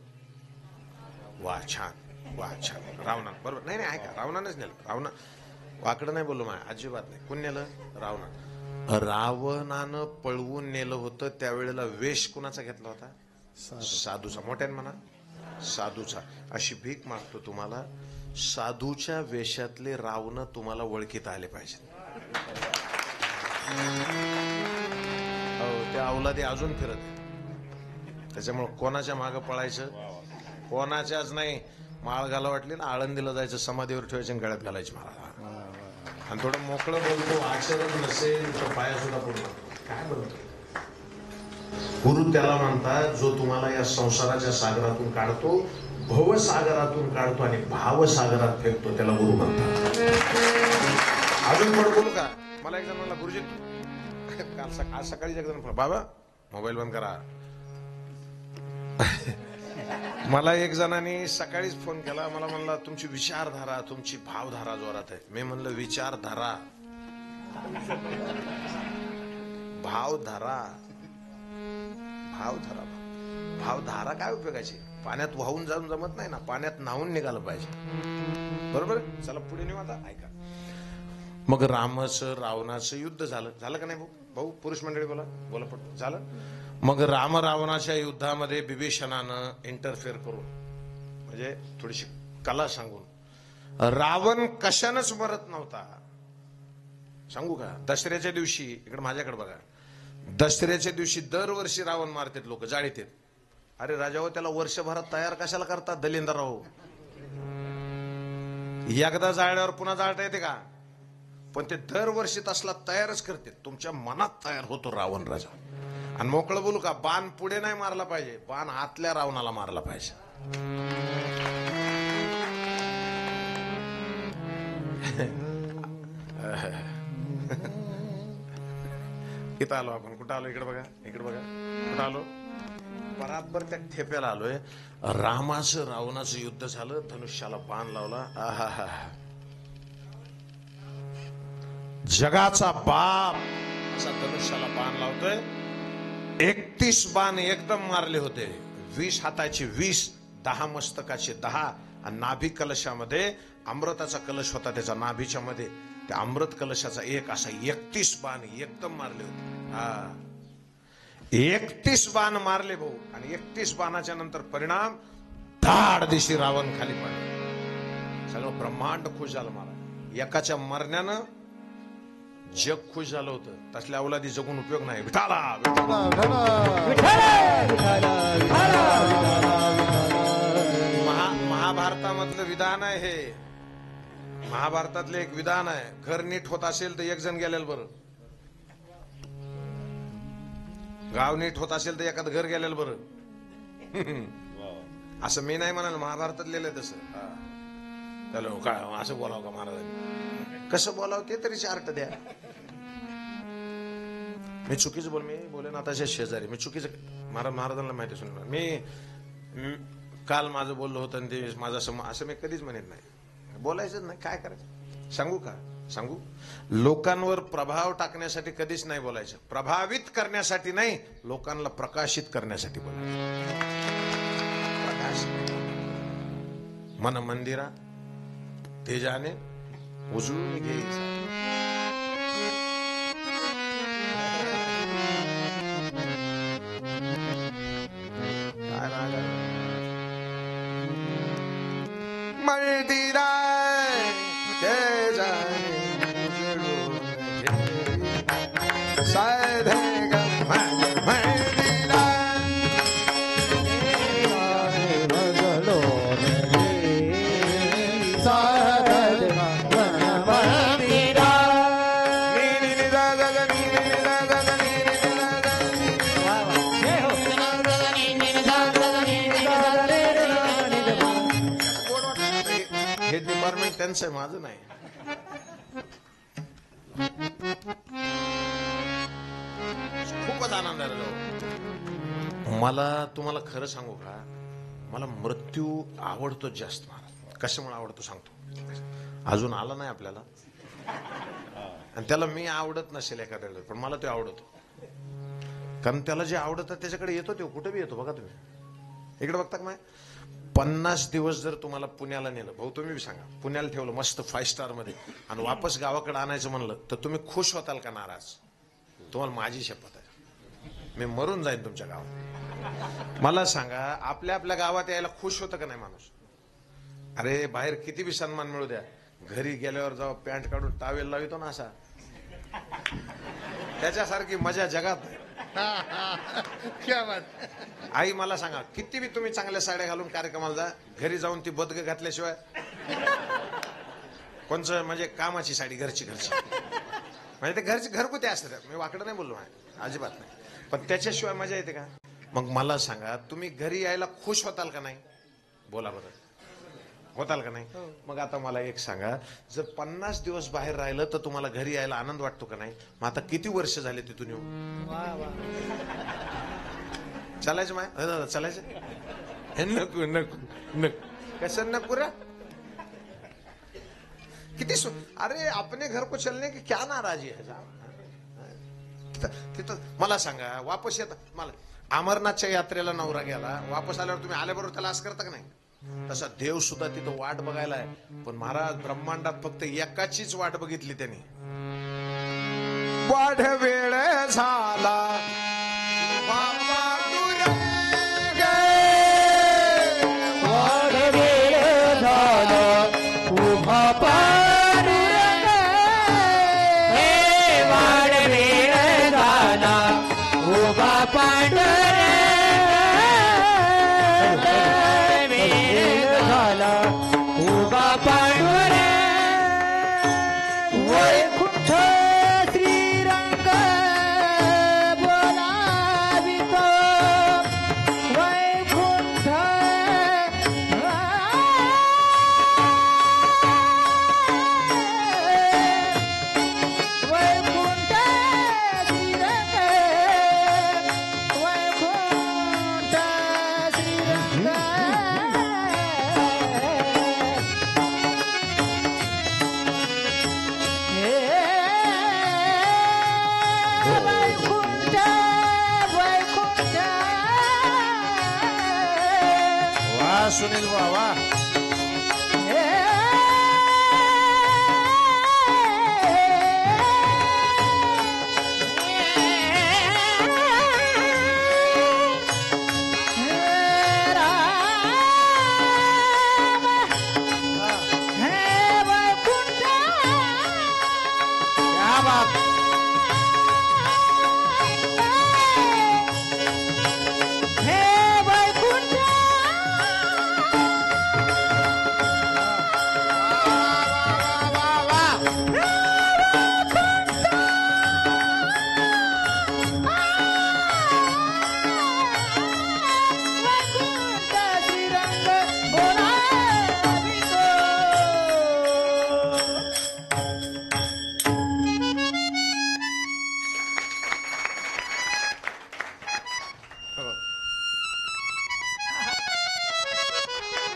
वा छान, वा छान. रावणा. बरोबर. नाही नाही ऐका, रावणानेच नेलं. रावणा वाकडं नाही बोललो मा, अजिबात नाही. कोण नेलं? रावणा. रावणानं पळवून नेलं होतं त्यावेळेला वेश कुणाचा घेतला होता? साधूचा. मोठ्याने म्हणा, साधूचा. अशी भीक मागतो तुम्हाला, साधूच्या वेशातले रावण तुम्हाला ओळखीत आले पाहिजेत. त्या अवलादी अजून फिरत आहे. त्याच्यामुळे कोणाच्या मागं पळायचं? कोणाच्याच नाही. माळ घाला वाटली ना, आळंदीला जायचं, समाधीवर ठेवायचं आणि गळ्यात घालायची माळा. आणि थोडं मोकळं बोलतो, आचरण नसेल तर पाया सुद्धा पूर्ण. काय बोलतो? गुरु त्याला म्हणतात जो तुम्हाला या संसाराच्या सागरातून काढतो, भवसागरातून काढतो आणि भावसागरात फेकतो, त्याला गुरु म्हणतात. अजून थोडं बोलू का? मला एक जण म्हणला, गुरुजी आज सकाळी एक जण, बाबा मोबाईल बंद करा. मला एक जणांनी सकाळीच फोन केला. मला म्हणला तुमची विचारधारा, तुमची भावधारा जोरात आहे. मी म्हणलं विचारधारा, भावधारा, भावधारा, भावधारा काय उपयोगाची? पाण्यात वाहून जाऊन जमत नाही ना, पाण्यात नाहून निघालं पाहिजे. बरोबर. चला पुढे नेऊ आता. ऐका. मग रामाचं रावणाचं युद्ध झालं. झालं का नाही भाऊ? भाऊ पुरुष मंडळी बोला, बोला पट. झालं. मग राम रावणाच्या युद्धामध्ये बिभीषणानं इंटरफेअर करून, म्हणजे थोडीशी कला सांगून, रावण कशानंच मरत नव्हता. सांगू का? दसऱ्याच्या दिवशी, इकडे माझ्याकडे बघा, दसऱ्याच्या दिवशी दरवर्षी रावण मारतात लोक, जाळीत. अरे राजा हो, त्याला वर्षभरात तयार कशाला करतात दलिंदरराव? एकदा जाळल्यावर पुन्हा जाळता येते का? पण ते दरवर्षी तसला तयारच करते. तुमच्या मनात तयार होतो रावण राजा. आणि मोकळं बोलू का, बाण पुढे नाही मारला पाहिजे, बाण आतल्या रावणाला मारला पाहिजे. इथं आलो आपण. कुठं आलो? इकडे बघा, इकडे बघा. कुठं आलो? बराबर त्या ठेप्याला आलोय. रामाचं रावणाचं युद्ध झालं, धनुष्याला बाण लावला. आहा, जगाचा बाप असा धनुष्याला बाण लावतोय. 31 बाण एकदम मारले होते. 20 हाताचे 20, 10 मस्तकाचे 10, आणि नाभी कलशामध्ये अमृताचा कलश होता, त्याच्या नाभीच्या मध्ये त्या अमृत कलशाचा एक असा 31 बाण एकदम मारले होते. हा, 31 बाण मारले भाऊ. आणि 31 बाणाच्या नंतर परिणाम, धाड दिशी रावण खाली पडला. सगळं ब्रह्मांड खुश झालं. मला एकाच्या मरण्यानं जग खुश झालं होतं. तसल्या अवलादी जगून उपयोग नाही. विठाला महाभारतामधलं विधान आहे हे. महाभारतातलं एक विधान आहे. घर नीट होत असेल तर एक जण गेलेलं बरं, गाव नीट होत असेल तर एखादं घर गेलेलं बरं. असं मी नाही म्हणाल, महाभारतात लिहिलंय तसं. त्याला काय असं बोलावं का महाराजांनी? कसं बोलावं ते तरी चार्ट द्या. मी चुकीचं मी बोले ना आताच्या शेजारी मी चुकीचं महाराजांना माहिती सुनणार. मी काल माझं बोललो होतं आणि ते माझा असं मी कधीच म्हणत नाही. बोलायचं नाही, काय करायचं. सांगू का? सांगू, लोकांवर प्रभाव टाकण्यासाठी कधीच नाही बोलायचं, प्रभावित करण्यासाठी नाही, लोकांना प्रकाशित करण्यासाठी बोलायचं. प्रकाशित मन मंदिरा तेजाने उजळून घ्यायचा. काय राग आहे? मंदिरा तेजाने उजळून घे साधे हे डिपार्टमेंट त्यांचं आहे, माझं नाही. खूपच आनंद आहे. मला तुम्हाला खरं सांगू का, मला मृत्यू आवडतो जास्त. महाराज कशामुळे आवडतो सांगतो. अजून आला नाही आपल्याला, आणि त्याला मी आवडत नसेल एखाद्या वेळेस, पण मला तो आवडतो. कारण त्याला जे आवडतं त्याच्याकडे येतो, तो कुठे बी येतो. बघा तुम्ही इकडे बघता का नाही. 50 दिवस जर तुम्हाला पुण्याला नेलं, भाऊ तुम्ही बी सांगा, पुण्याला ठेवलं मस्त 5 स्टार मध्ये, आणि वापस गावाकडे आणायचं म्हणलं, तर तुम्ही खुश होताल का नाराज? तुम्हाला माझी शपथ आहे, मी मरून जाईन तुमच्या गावात. मला सांगा, आपल्या आपल्या गावात यायला खुश होतं का नाही माणूस? अरे बाहेर किती बी सन्मान मिळू द्या, घरी गेल्यावर जेव्हा पॅन्ट काढून टावेल लावितो ना असा, त्याच्यासारखी मजा जगात नाही. क्या बात. आई मला सांगा, किती बी तुम्ही चांगल्या साड्या घालून कार्यक्रमाला जा, घरी जाऊन ती बदग घातल्याशिवाय, कोणचं म्हणजे कामाची साडी, घरची म्हणजे ते घरची घरगुती असतात. मी वाकडं नाही बोललो आहे, अजिबात नाही, पण त्याच्याशिवाय मजा येते का? मग मला सांगा, तुम्ही घरी यायला खुश होताल का नाही? बोला बरं, होताल का नाही? मग आता मला एक सांगा, जर 50 दिवस बाहेर राहिलं तर तुम्हाला घरी यायला आनंद वाटतो का नाही? मग आता किती वर्ष झाले तिथून येऊन? चालायचं माय चालायचं? नको नको नको, कसं नको रे? किती अरे अपने घर को चलने की क्या नाराजी है? तिथं मला सांगा, वापस येत मला अमरनाथच्या यात्रेला नवरा गेला, वापस आल्यावर तुम्ही आल्याबरोबर त्याला असं करता का नाही? तसा देव सुद्धा तिथं वाट बघायला आहे, पण महाराज ब्रह्मांडात फक्त एकाचीच वाट बघितली त्यांनी. वाढ वेळ झाला बाबा तुरे गे, वाढ वेळ झाला उभा पांडुरे गे, वाढ वेळ झाला उभा पांडुरे उभा पांडुरे, वैकुंठ श्रीरंग बोलावितो, वैकुंठ वैकुंठ श्रीरंग, वैकुंठ श्रीरंग. सुनील बाबा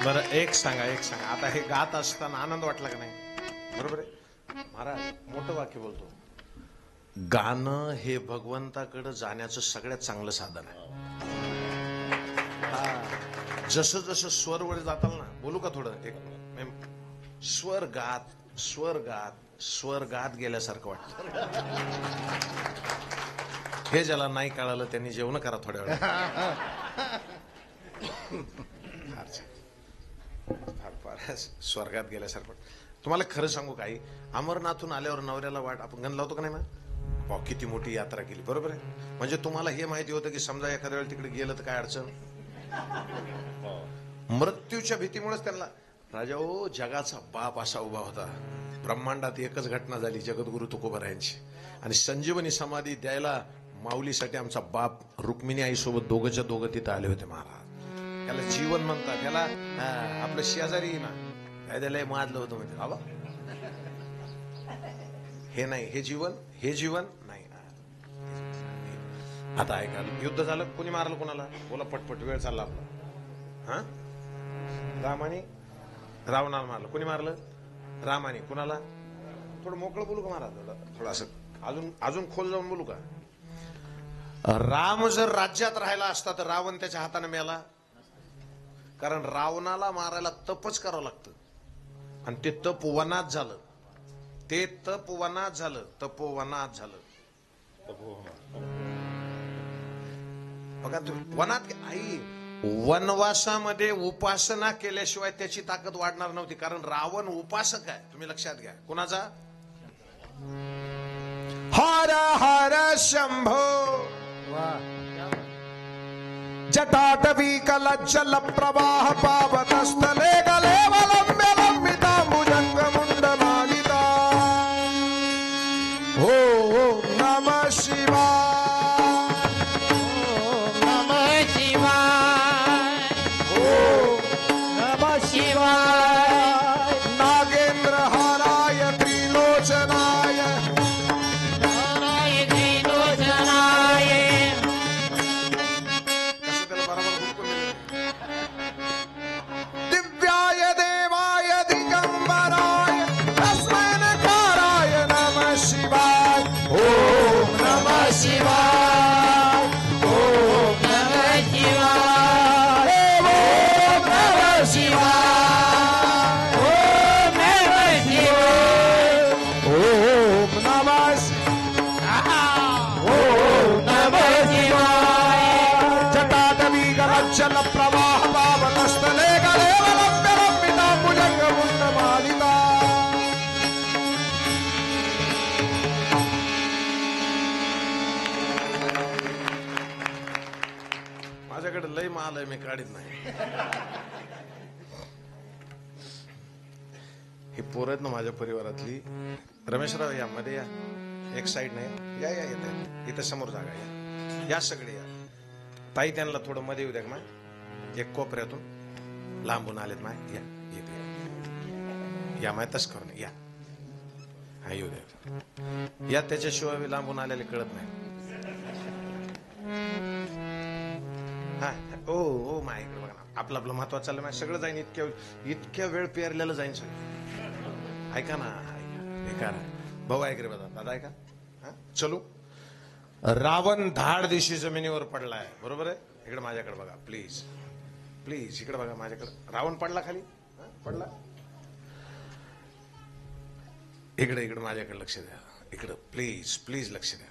बरं एक सांगा, आता हे गात असताना आनंद वाटला का नाही? बरोबर आहे. महाराज मोठं वाक्य बोलतो. गाणं हे भगवंताकडे जाण्याचं सगळ्यात चांगलं साधन आहे. जसं जसं स्वरवर जाताल ना, बोलू का थोडं एक स्वर गात स्वर गात स्वर गात गेल्यासारखं वाटतं. हे ज्याला नाही कळालं त्यांनी जेवण करा थोड्या वेळ. स्वर्गात गेल्यासारखं. तुम्हाला खरं सांगू काही, अमरनाथून आल्यावर नवऱ्याला वाट आपण गण लावतो का नाही मग, भाऊ किती मोठी यात्रा केली, बरोबर आहे. म्हणजे तुम्हाला हे माहिती होतं की समजा एखाद्या वेळेला तिकडे गेलं तर काय अडचण. मृत्यूच्या भीतीमुळेच त्यांना राजा ओ जगाचा बाप असा उभा होता. ब्रह्मांडात एकच घटना झाली जगद्गुरु तुकोबारायांची, आणि संजीवनी समाधी द्यायला माऊलीसाठी आमचा बाप रुक्मिणी आई सोबत दोघंच्या दोघं तिथं आले होते महाराज. त्याला जीवन म्हणतात. त्याला आपलं शेजारी ना काय त्याला माजलं होतं म्हणजे बाबा हे नाही, हे जीवन नाही. आता ऐका, युद्ध झालं, कोणी मारलं कोणाला, बोला पटपट, वेळ चालला आपला. हा, रामाने रावणाला मारलं. कोणी मारलं? रामाने. कुणाला? थोडं मोकळं बोलू का महाराज, थोडं असं अजून खोल जाऊन बोलू का. राम जर राज्यात राहिला असता तर रावण त्याच्या हाताने मेला. कारण रावणाला मारायला तपच करावं लागतं, आणि ते तप वनात झालं. ते तप वनात झालं, तपोवनात झालं. बघा तुम्ही, वनात आई वनवासामध्ये उपासना केल्याशिवाय त्याची ताकद वाढणार नव्हती. कारण रावण उपासक आहे, तुम्ही लक्षात घ्या. कुणाचा? हर हर शंभो जटाटवी कलज्जल प्रवाह पावतस्थले गले वलंब्य लंबिताम्बुजंग मुंड मालिता. ओम नमः शिवाय, ओम नमः शिवाय, ओम नमः शिवाय. नागेंद्र हाराय त्रिलोचनाय, हाराय त्रिलोचनाय. दिव्याय देवाय दिगंबराय तस्मै नकाराय नमः शिवाय. ओम नमः शिवाय, ओम नमः शिवाय, ओम नमः शिवाय, ओम नमः शिवाय, ओम नमः ओम नमः शिवाय. जटाटवी गलज्जल प्रवाह पावतस्थले गले वलंब्य लंबिताम्बुजंग मुंड मालिता. माझ्याकडे लय माल आहे, मी काढीत नाही. ही पोरं आहेत ना माझ्या परिवारातली. रमेशराव या मध्ये या, एक साईड नाही या, या येते इथं समोर जागा या, या सगळे या. ताई त्यांना थोडं मध्ये येऊ द्या माय, एक कोपऱ्यातून लांबून आलेत माय. या येते या माय, तस करून या. हा येऊ द्या या, त्याच्याशिवाय लांबून आलेले कळत नाही. हा ओ ओ माय इकडे बघा ना, आपलं आपलं महत्वाचं चाललं माय. सगळं जाईन, इतक्या वेळ पेरलेलं जाईन सगळं. ऐका ना, ऐका भाऊ, ऐक रे दादा ऐका. चलू. रावण धाड दिवशी जमिनीवर पडलाय, बरोबर आहे. इकडे माझ्याकडे बघा प्लीज, प्लीज इकडे बघा माझ्याकडे. रावण पडला खाली, पडला. इकडे इकडे माझ्याकडे लक्ष द्या, इकडे प्लीज प्लीज लक्ष द्या.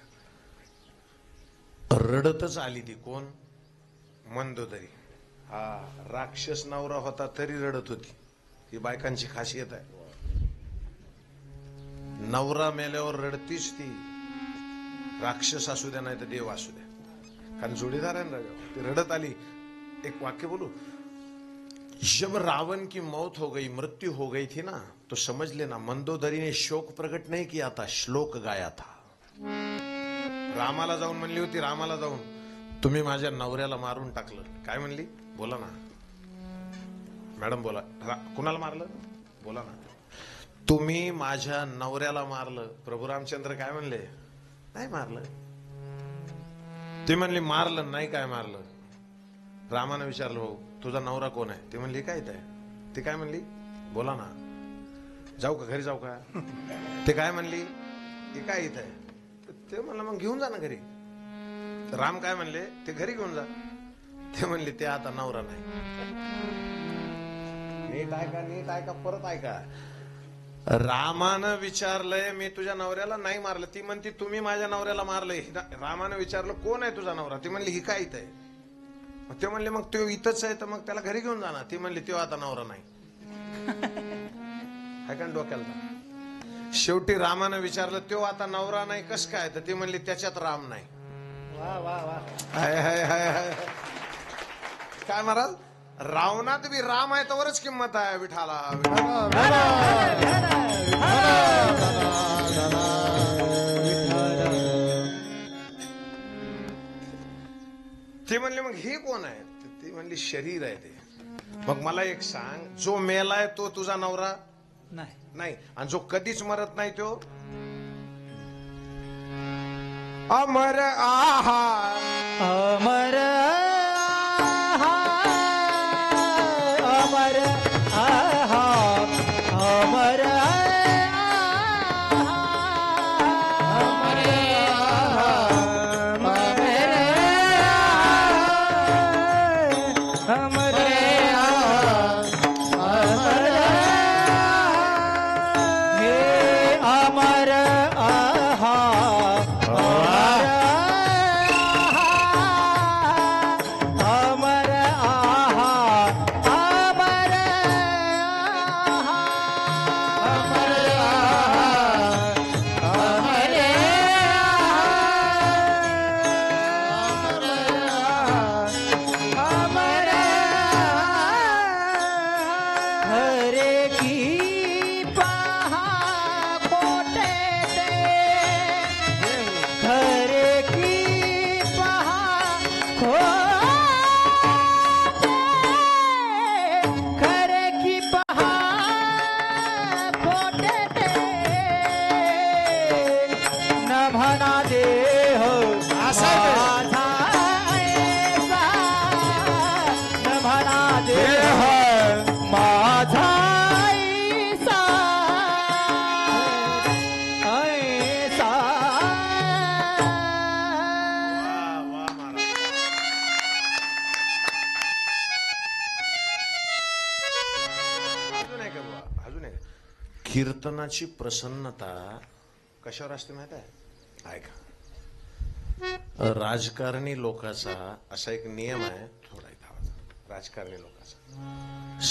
रडतच आली ती. कोण? मंदोदरी. हा राक्षस नवरा होता तरी रडत होती. ही बायकांची खासियत आहे. नवरा मेल्यावर रडतीच ती, राक्षस असू द्या नाही तर देव असू द्या. कारण जोडीदार आहे ना राजा, ती रडत आली. एक वाक्य बोलू. जब रावण की मौत हो गई, मृत्यु हो गई थी ना, तो समझ लेना मंदोदरी ने शोक प्रकट नहीं किया था, श्लोक गाया था. रामाला जाऊन म्हणली होती, रामाला जाऊन तुम्ही माझ्या नवऱ्याला मारून टाकलं. काय म्हणली? बोला ना मॅडम, बोला. कुणाला मारलं? बोला ना. तुम्ही माझ्या नवऱ्याला मारलं. प्रभू रामचंद्र काय म्हणले? नाही मारलं. ती म्हणली मारलं नाही. काय मारलं? रामानं विचारलं, भाऊ तुझा नवरा कोण आहे? ती म्हणली काय ते. ती काय म्हणली? बोला ना. जाऊ का घरी जाऊ का? ते काय म्हणली, ते काय इथं आहे? ते म्हणलं मग घेऊन जा ना घरी. राम काय म्हणले, ते घरी घेऊन जा. ते म्हणले ते आता नवरा नाही. नीट ऐका, नीट ऐका, परत ऐका. रामानं विचारलंय मी तुझ्या नवऱ्याला नाही मारलं. ती म्हणती तुम्ही माझ्या नवऱ्याला मारलंय. रामानं विचारलं कोण आहे तुझा नवरा? ती म्हणली ही काय इथं आहे? ते म्हणले मग तो इथंच आहे तर मग त्याला घरी घेऊन जा ना. ती म्हणली तो आता नवरा नाही. ऐका डोक्याला. शेवटी रामानं विचारलं तो आता नवरा नाही कस काय? तर ती म्हणली त्याच्यात राम नाही. वा वा वा. हाय हाय हाय हाय. काय महाराज, रावणात बी राम आहे तवरच किंमत आहे विठाला. ते म्हणले मग हे कोण आहे? ती म्हणली शरीर आहे ते. मग मला एक सांग, जो मेलाय तो तुझा नवरा नाही? नाही. आणि जो कधीच मरत नाही तो अमर आहा. अमर आहा, अमर आहा, अमर कीर्तनाची प्रसन्नता कशावर असते माहित आहे? ऐका, राजकारणी लोकांचा असा एक नियम आहे, थोडा इथं राजकारणी लोकांचा,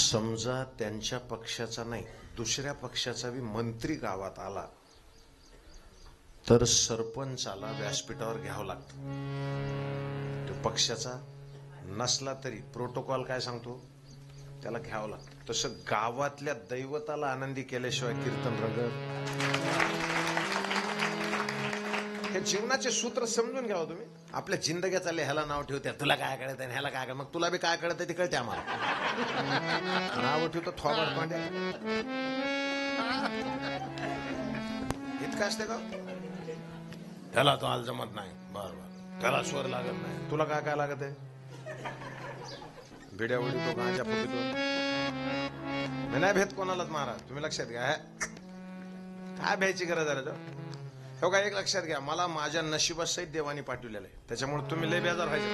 समजा त्यांच्या पक्षाचा नाही दुसऱ्या पक्षाचा बी मंत्री गावात आला तर सरपंचाला व्यासपीठावर घ्यावं लागतं. तो पक्षाचा नसला तरी प्रोटोकॉल काय सांगतो, त्याला घ्यावं लागतं. तसं गावातल्या दैवताला आनंदी केल्याशिवाय कीर्तन रंगत. हे जीवनाचे सूत्र समजून घ्यावं तुम्ही. आपल्या जिंदग्या चालले, ह्याला नाव ठेवत्या, तुला काय कळत आहे, ह्याला काय कळत, मग तुला बी काय कळत आहे ते कळते आम्हाला. नाव ठेवतो थोबाड पांड्या. इतकं असते का? त्याला तो हाल जमत नाही, बर बर, त्याला स्वर लागत नाही, तुला काय काय लागत आहे? भिड्या उडीतो, गांजा फुकितो. मी नाही भेट कोणालाच महाराज, तुम्ही लक्षात घ्या. काय भ्यायची गरज आहे तो? हो का, एक लक्षात घ्या, मला माझ्या नशिबासहित देवानी पाठवलेलं आहे, त्याच्यामुळे तुम्ही लय बेजार व्हायचे.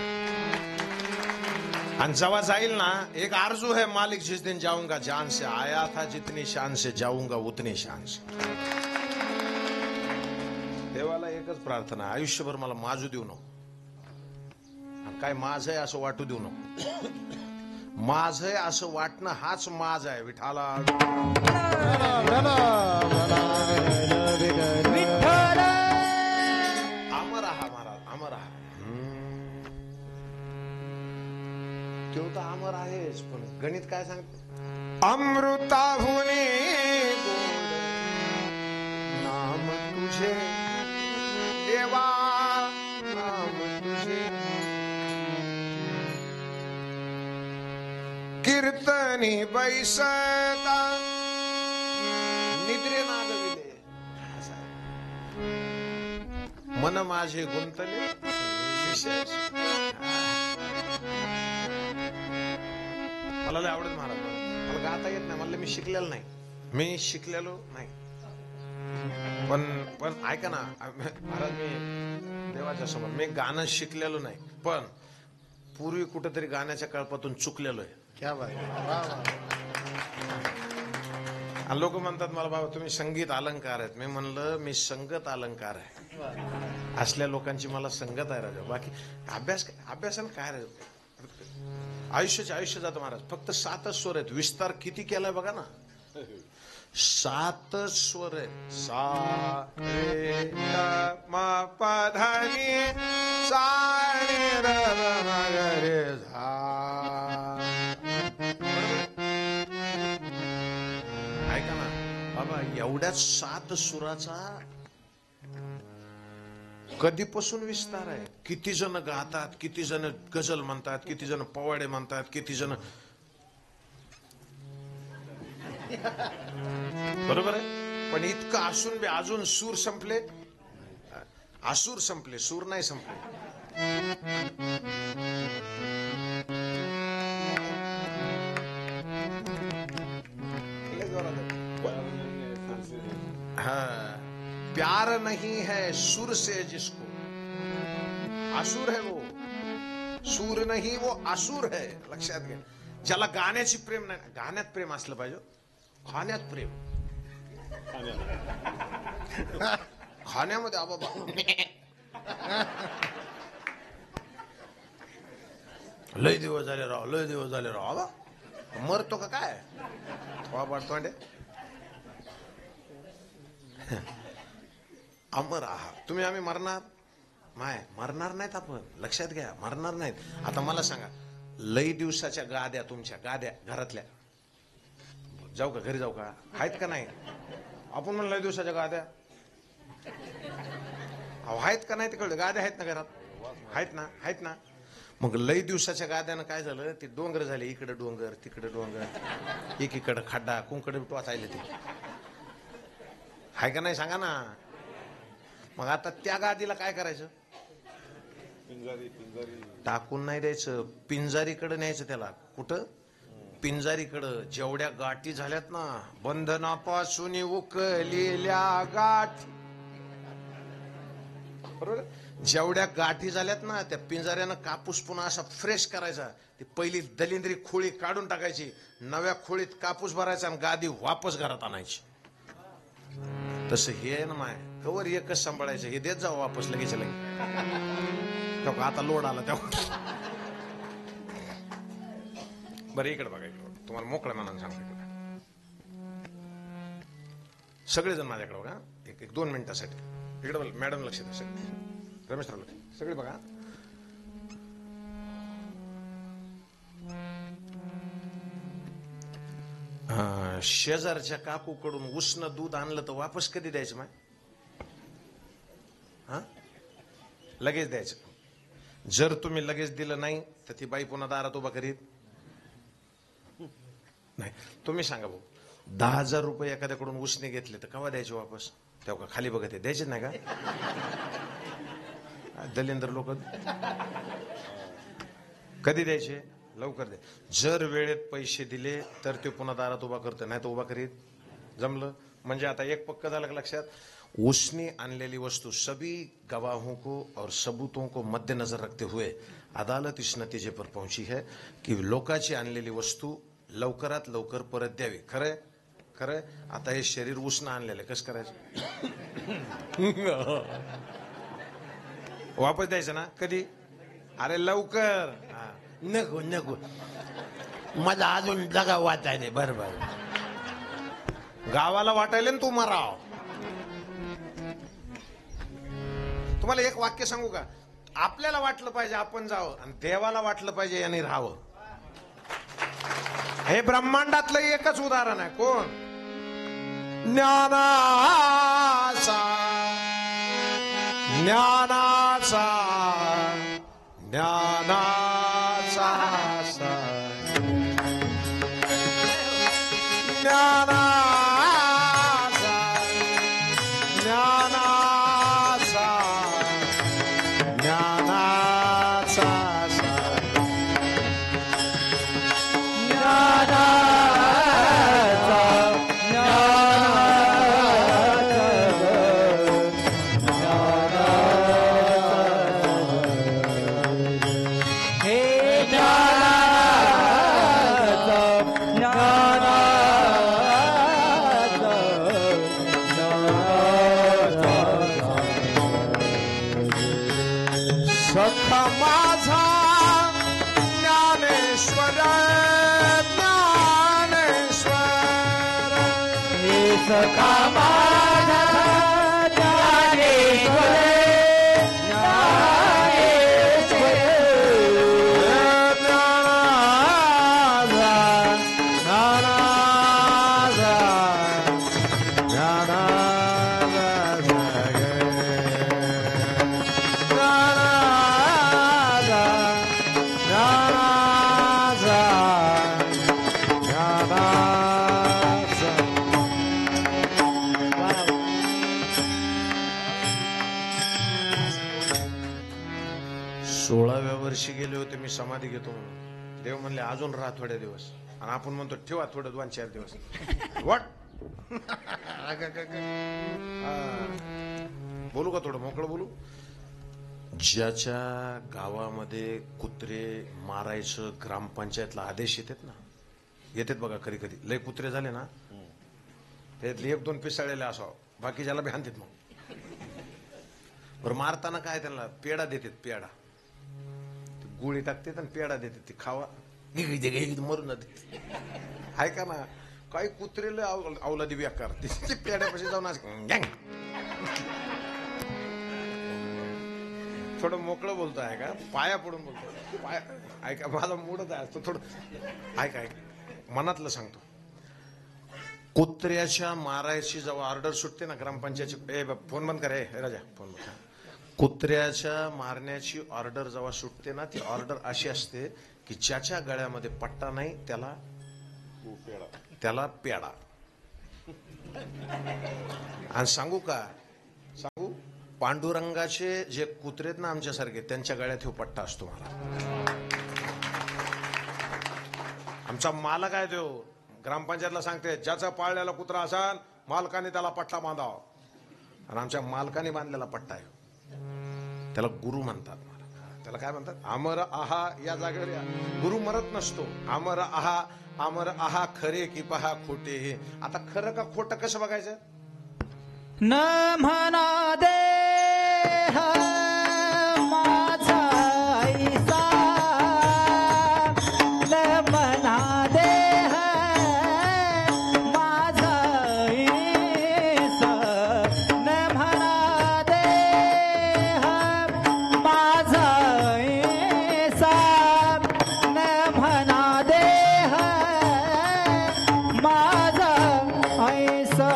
आणि जेव्हा जाईल ना, एक आरजू है मालिक जिस दिन जाऊंगा जान से, आया था जितनी शान से जाऊंगा उतनी शान से. देवाला एकच प्रार्थना, आयुष्यभर मला माजू देऊ नको, काय माझ आहे असं वाटू देऊ नको. माझ आहे असं वाटणं हाच माझ आहे विठाला. अमर आहा महाराज, अमर आहा. तो तर अमर आहेच, पण गणित काय सांगते? अमृताहुनी गोड नाम तुझे देवा, नाम तुझे कीर्तनी बैसता निद्रे नागविले. मन माझे गुंतले विशेष. मला लय आवडत महाराज, मला गाता येत नाही, मला मी शिकलेलं नाही. मी शिकलेलो नाही, पण ऐका ना महाराज, मी देवाच्या समोर मी गाणं शिकलेलो नाही, पण पूर्वी कुठेतरी गाण्याच्या कळपातून चुकलेलो आहे. क्या बात आहे. वा वा. आणि लोक म्हणतात मला, बाबा तुम्ही संगीत अलंकार आहेत. मी म्हणलं मी संगत अलंकार आहे. असल्या लोकांची मला संगत आहे राजा. बाकी अभ्यासाला काय रे, आयुष्याचे आयुष्य जातं महाराज. फक्त 7च स्वर आहेत. विस्तार किती केलाय बघा ना. 7 स्वर आहेत. सा रे ग म प ध नि सा रे र म ग रे धा. ऐका ना बाबा, एवढ्याच 7 सुराचा कधीपासून विस्तार आहे. किती जण गातात, किती जण गझल म्हणतात, किती जण पवाडे म्हणतात, किती जण, बरोबर आहे. पण इतकं असून बी अजून सूर संपले, असूर संपले, सूर नाही संपले. हाँ, प्यार नहीं है सुर से जिसको, असुर है वो, सूर नहीं वो असुर है. लक्षात घ्या. ज्याला गाण्याची प्रेम नाही, गाण्यात प्रेम असलं पाहिजे, खाण्यात प्रेम. खाण्यामध्ये आबा लय दिवस झाले राव, लय दिवस झाले राव. आबा मरतो का काय तोंडे. अमर आहात तुम्ही. आम्ही मरणार मरणार नाहीत आपण. लक्षात घ्या, मरणार नाहीत. आता मला सांगा, लई दिवसाच्या गाद्या, तुमच्या गाद्या घरातल्या, जाऊ का घरी जाऊ का, आहेत का नाही? आपण म्हणलं लई दिवसाच्या गाद्या आहेत का नाही? तिकडे गाद्या आहेत ना घरात, आहेत ना, आहेत ना. मग लई दिवसाच्या गाद्यानं काय झालं, ते डोंगर झाले. इकडे डोंगर, तिकडे डोंगर, एकीकडे खड्डा, कुंकडे टोचायले. ते आहे का नाही सांगा ना. मग आता त्या गादीला काय करायचं? टाकून नाही द्यायचं, पिंजारीकडे न्यायचं त्याला. कुठं? पिंजारीकडं. जेवढ्या गाठी झाल्यात ना, बंधनापासून उकलेल्या गाठी, बरोबर, जेवढ्या गाठी झाल्यात ना, त्या पिंजाऱ्यानं कापूस पुन्हा असा फ्रेश करायचा. ती पहिली दलिंद्री खोळी काढून टाकायची, नव्या खोळीत कापूस भरायचा आणि गादी वापस घरात आणायची. तसं हे आहे ना माय, कवर एकच सांभाळायचं, हे देत जावं वापस लगेच लगेच. आता लोड आला तेव्हा. बरं इकडे बघा, इकडे तुम्हाला मोकळ्या मनानं सांगतो. सगळेजण माझ्याकडे बघा, एक 2 मिनिटासाठी. इकडे बघा मॅडम, लक्ष द्या. सगळे रमेश राव, सगळे बघा. शेजारच्या काकूकडून उष्ण दूध आणलं तर वापस कधी द्यायचं माय? हा, लगेच द्यायचं. जर तुम्ही लगेच दिलं नाही तर ती बाई पुन्हा दारात उभा करीत नाही. तुम्ही सांगा भाऊ, 10,000 रुपये एखाद्याकडून उसने घेतले तर केव्हा द्यायचे वापस? तेव्हा खाली बघत आहे, द्यायचे नाही का? दलिंदर लोक कधी द्यायचे? लवकर दे. जर वेळेत पैसे दिले तर ते पुन्हा दारात उभा करतो, नाही तर उभा करीत. जमलं म्हणजे आता एक पक्क झालं लक्षात. उसने आणलेली वस्तू सभी गवाहों को और सबूतों को मद्देनजर रखते हुए अदालत इस नतीजे पर पहुंची है की लोकांची आणलेली वस्तू लवकरात लवकर परत द्यावी. खरंय, खरंय. आता हे शरीर उष्ण आणलेलं आहे, कसं करायचं? वापस द्यायचं ना? कधी? अरे लवकर. नको नको, मला अजून जगा वाटायले. बरोबर, गावाला वाटायले ना तू मराव. तुम्हाला एक वाक्य सांगू का? आपल्याला वाटलं पाहिजे आपण जावं आणि देवाला वाटलं पाहिजे यांनी राहावं. हे ब्रह्मांडातलं एकच उदाहरण आहे. कोण? ज्ञानाचा ज्ञानाचा ज्ञानाचा ज्ञानाचा ज्ञानाचा ज्ञानाचा ज्ञानाचा सखा माझा ज्ञानेश्वर वर्षी गेले होते मी समाधी घेतो म्हणून. देव म्हणले अजून राहा थोडे दिवस, आणि आपण म्हणतो ठेवा थोडे 2-4 दिवस. वाट बोलू का थोडं मोकळं बोलू. ज्याच्या गावामध्ये कुत्रे मारायचं ग्रामपंचायतला आदेश येतात बघा, कधी कधी लय कुत्रे झाले ना त्यातले 1-2 पिसाळलेले असावं, बाकी ज्याला बी हाणतात. मग बरं मारताना काय त्यांना पेढा देतात, पेढा गोळी टाकतात आणि पेढा देतात, ती खावा मरून जाते. आहे का ना. काही कुत्रेला अवलादी बेकार ती पेढ्यापाशी जाऊन थोडं मोकळं बोलतो आहे का, पाया पडून बोलतो. पाया ऐका, माझा मूडच आहे तो थोडं ऐका मनातलं सांगतो. कुत्र्याच्या मारायची जेव्हा ऑर्डर सुटते ना ग्रामपंचायतची, फोन बंद करे राजा, फोन बंद. कुत्र्याच्या मारण्याची ऑर्डर जेव्हा सुटते ना, ती ऑर्डर अशी असते की ज्याच्या गळ्यामध्ये पट्टा नाही त्याला पेडा. आणि सांगू पांडुरंगाचे जे कुत्रे आहेत ना आमच्यासारखे, त्यांच्या गळ्यात हे पट्टा असतो. मला आमचा मालक आहे तो ग्रामपंचायतला सांगते, ज्याचा पाळलेला कुत्रा असाल मालकाने त्याला पट्टा बांधावा. आणि आमच्या मालकाने बांधलेला पट्टा आहे, त्याला गुरु म्हणतात. त्याला काय म्हणतात, अमर आहा. या जागेवर या. गुरु मरत नसतो. अमर आहा खरे की पहा खोटे. हे आता खरं का खोटं कसं बघायचं. न म्हणा देह माझा ऐसा, न म्हणा देह माझा ऐसा, न म्हणा देह माझा ऐसा, न म्हणा देह माझा ऐसा.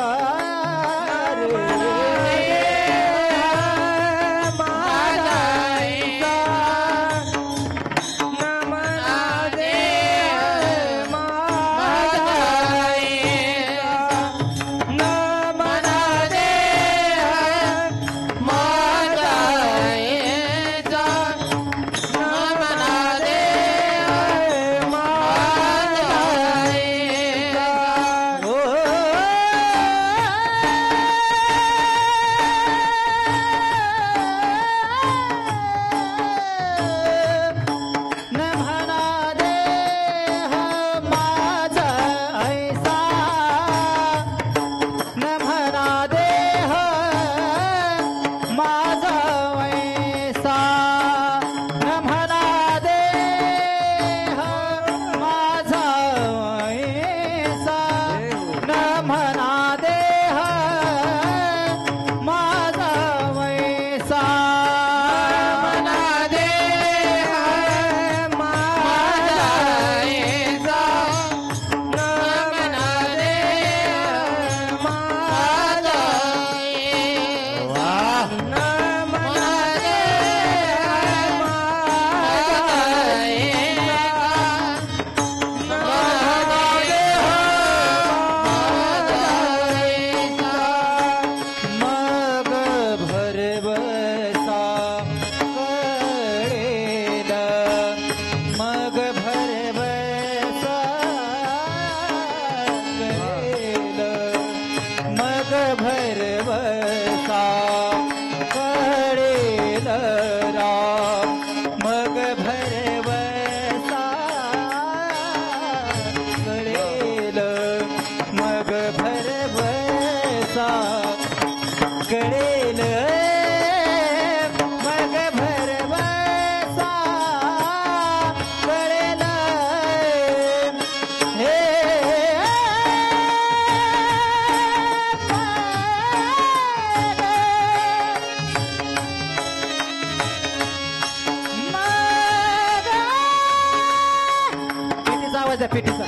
द्या पेटीचा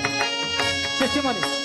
सिस्टीममध्ये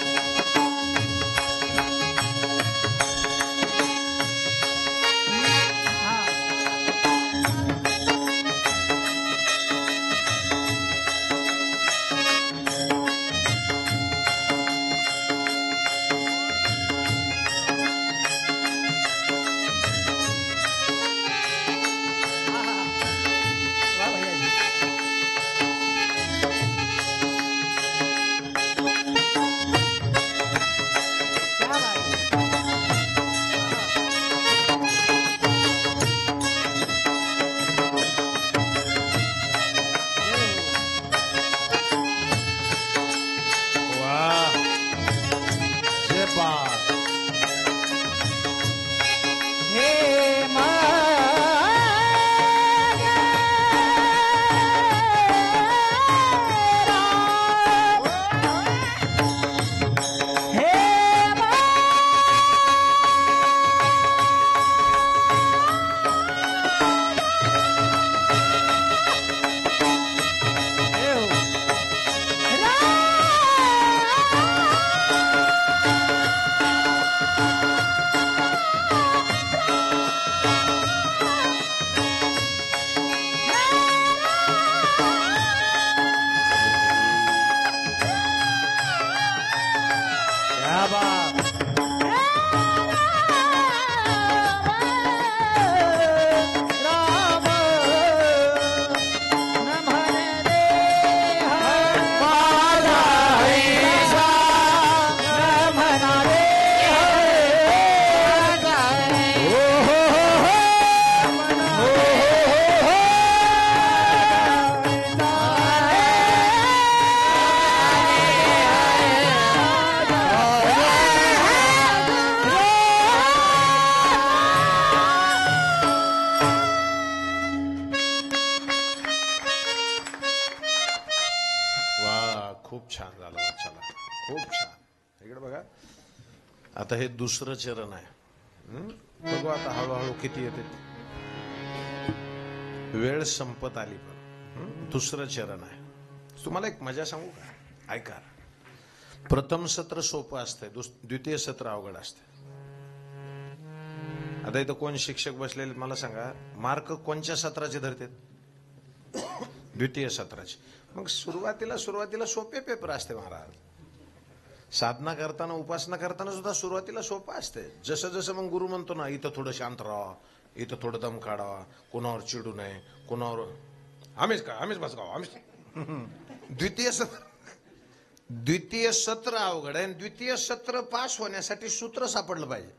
आता हे दुसरं चरण आहे. बघू आता हळूहळू किती येते. वेळ संपत आली पण दुसरं चरण आहे. तुम्हाला एक मजा सांगू का? ऐका. प्रथम सत्र सोपं असतंय, द्वितीय सत्र अवघड असतंय. आता इथं कोण शिक्षक बसलेले मला सांगा, मार्क कोणत्या सत्राचे धरतात? द्वितीय सत्राचे. मग सुरुवातीला सोपे पेपर असते महाराज. साधना करताना उपासना करताना सुद्धा सुरुवातीला सोपं असते. जसं जसं मग गुरु म्हणतो ना, इथं थोडं शांत राहा, इथं थोडं दम काढावा, कोणावर चिडू नये, कोणावर आम्हीच बस गाव आम्हीच. द्वितीय सत्र अवघड आहे. द्वितीय सत्र पास होण्यासाठी सूत्र सापडलं पाहिजे.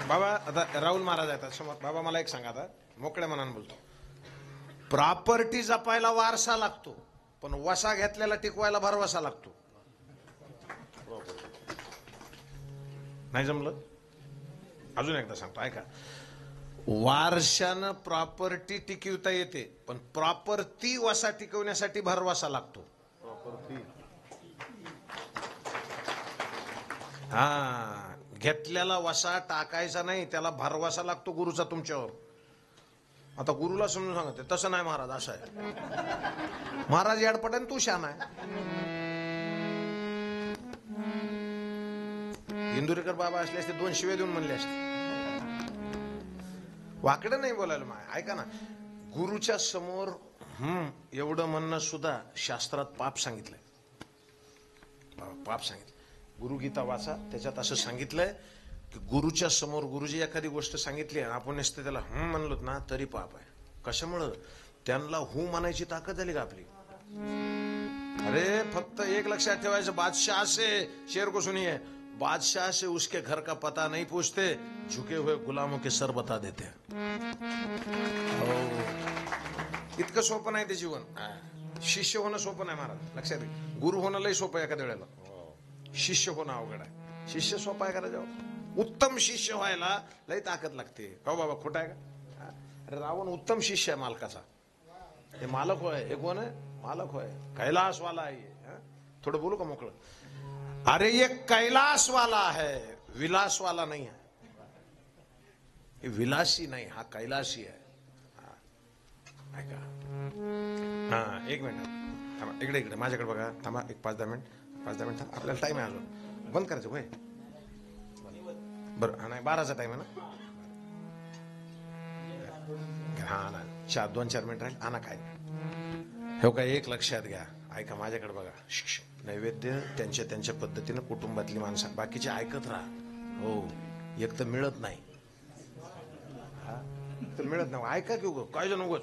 बाबा आता राहुल महाराज आहेत समोर. बाबा मला एक सांगा, आता मोकळ्या मनाने बोलतो. प्रॉपर्टी जपायला वारसा लागतो, पण वसा घेतलेला टिकवायला भरवसा लागतो. नाही जमलं? अजून एकदा सांगतो ऐका. वारशानं प्रॉपर्टी टिकवता येते, पण प्रॉपर्टी वसा टिकवण्यासाठी भरवसा लागतो. हा, घेतलेला वसा टाकायचा नाही, त्याला भरवसा लागतो गुरुचा तुमच्यावर. आता गुरुला समजून सांगते, तसं नाही महाराज, असं आहे. महाराज याडपट तू शान आहे. इंदुरीकर बाबा असले असते 2 शिवे देऊन म्हणले असते. वाकडं नाही बोलायला. ऐका ना, गुरुच्या समोर एवढं म्हणणं सुद्धा शास्त्रात पाप सांगितलंय. पाप सांगितलं. गुरुगीता वाचा, त्याच्यात असं सांगितलंय की गुरुच्या समोर गुरुजी एखादी गोष्ट सांगितली आणि आपण नुसतं त्याला म्हणलोत ना तरी पाप आहे. कशामुळं? त्यांना म्हणायची ताकद झाली का आपली? अरे फक्त एक लक्षात ठेवायचं, बादशाह से शेर को सुनिए, बादशाह से उसके घर का पता नहीं पूछते, झुके हुए गुलामों के सर बता देते. इतकं सोपं नाही ते जीवन. शिष्य होणं सोपं नाही महाराज, लक्षात घ्या. गुरु होणं लय सोपं आहे एखाद्या वेळेला, शिष्य होणं अवघड आहे. शिष्य सोपं आहे का राजाव? उत्तम शिष्य व्हायला लय ताकद लागते. हो बाबा, खोट आहे का? अरे रावण उत्तम शिष्य आहे मालकाचा. हे मालक होय. हे कोण आहे? मालक होय. कैलासवाला आहे. थोडं बोलू का मोकळं? अरे ये कैलाश वाला है, विलास वाला नहीं है. ये विलासी नहीं, हा कैलाशी है. ऐका. हा, एक मिनिट. थांबा, इकडे इकडे माझ्याकडे बघा. थांबा एक 5-10 मिनिट, 5-10 मिनिट थांबा. आपल्याला टाइम आहे अजून. बंद करायचं होय. बरं, हा नाही 12चा टाइम आहे ना. हा ना, 2-4 मिनिट राहील. आणा काय हो काय. एक लक्षात घ्या, ऐका माझ्याकडे बघा. नैवेद्य त्यांच्या त्यांच्या पद्धतीनं कुटुंबातली माणसं बाकीचे ऐकत राहा. हो, एक तर मिळत नाही, तर मिळत नाही. ऐका की उगं काय जण उगत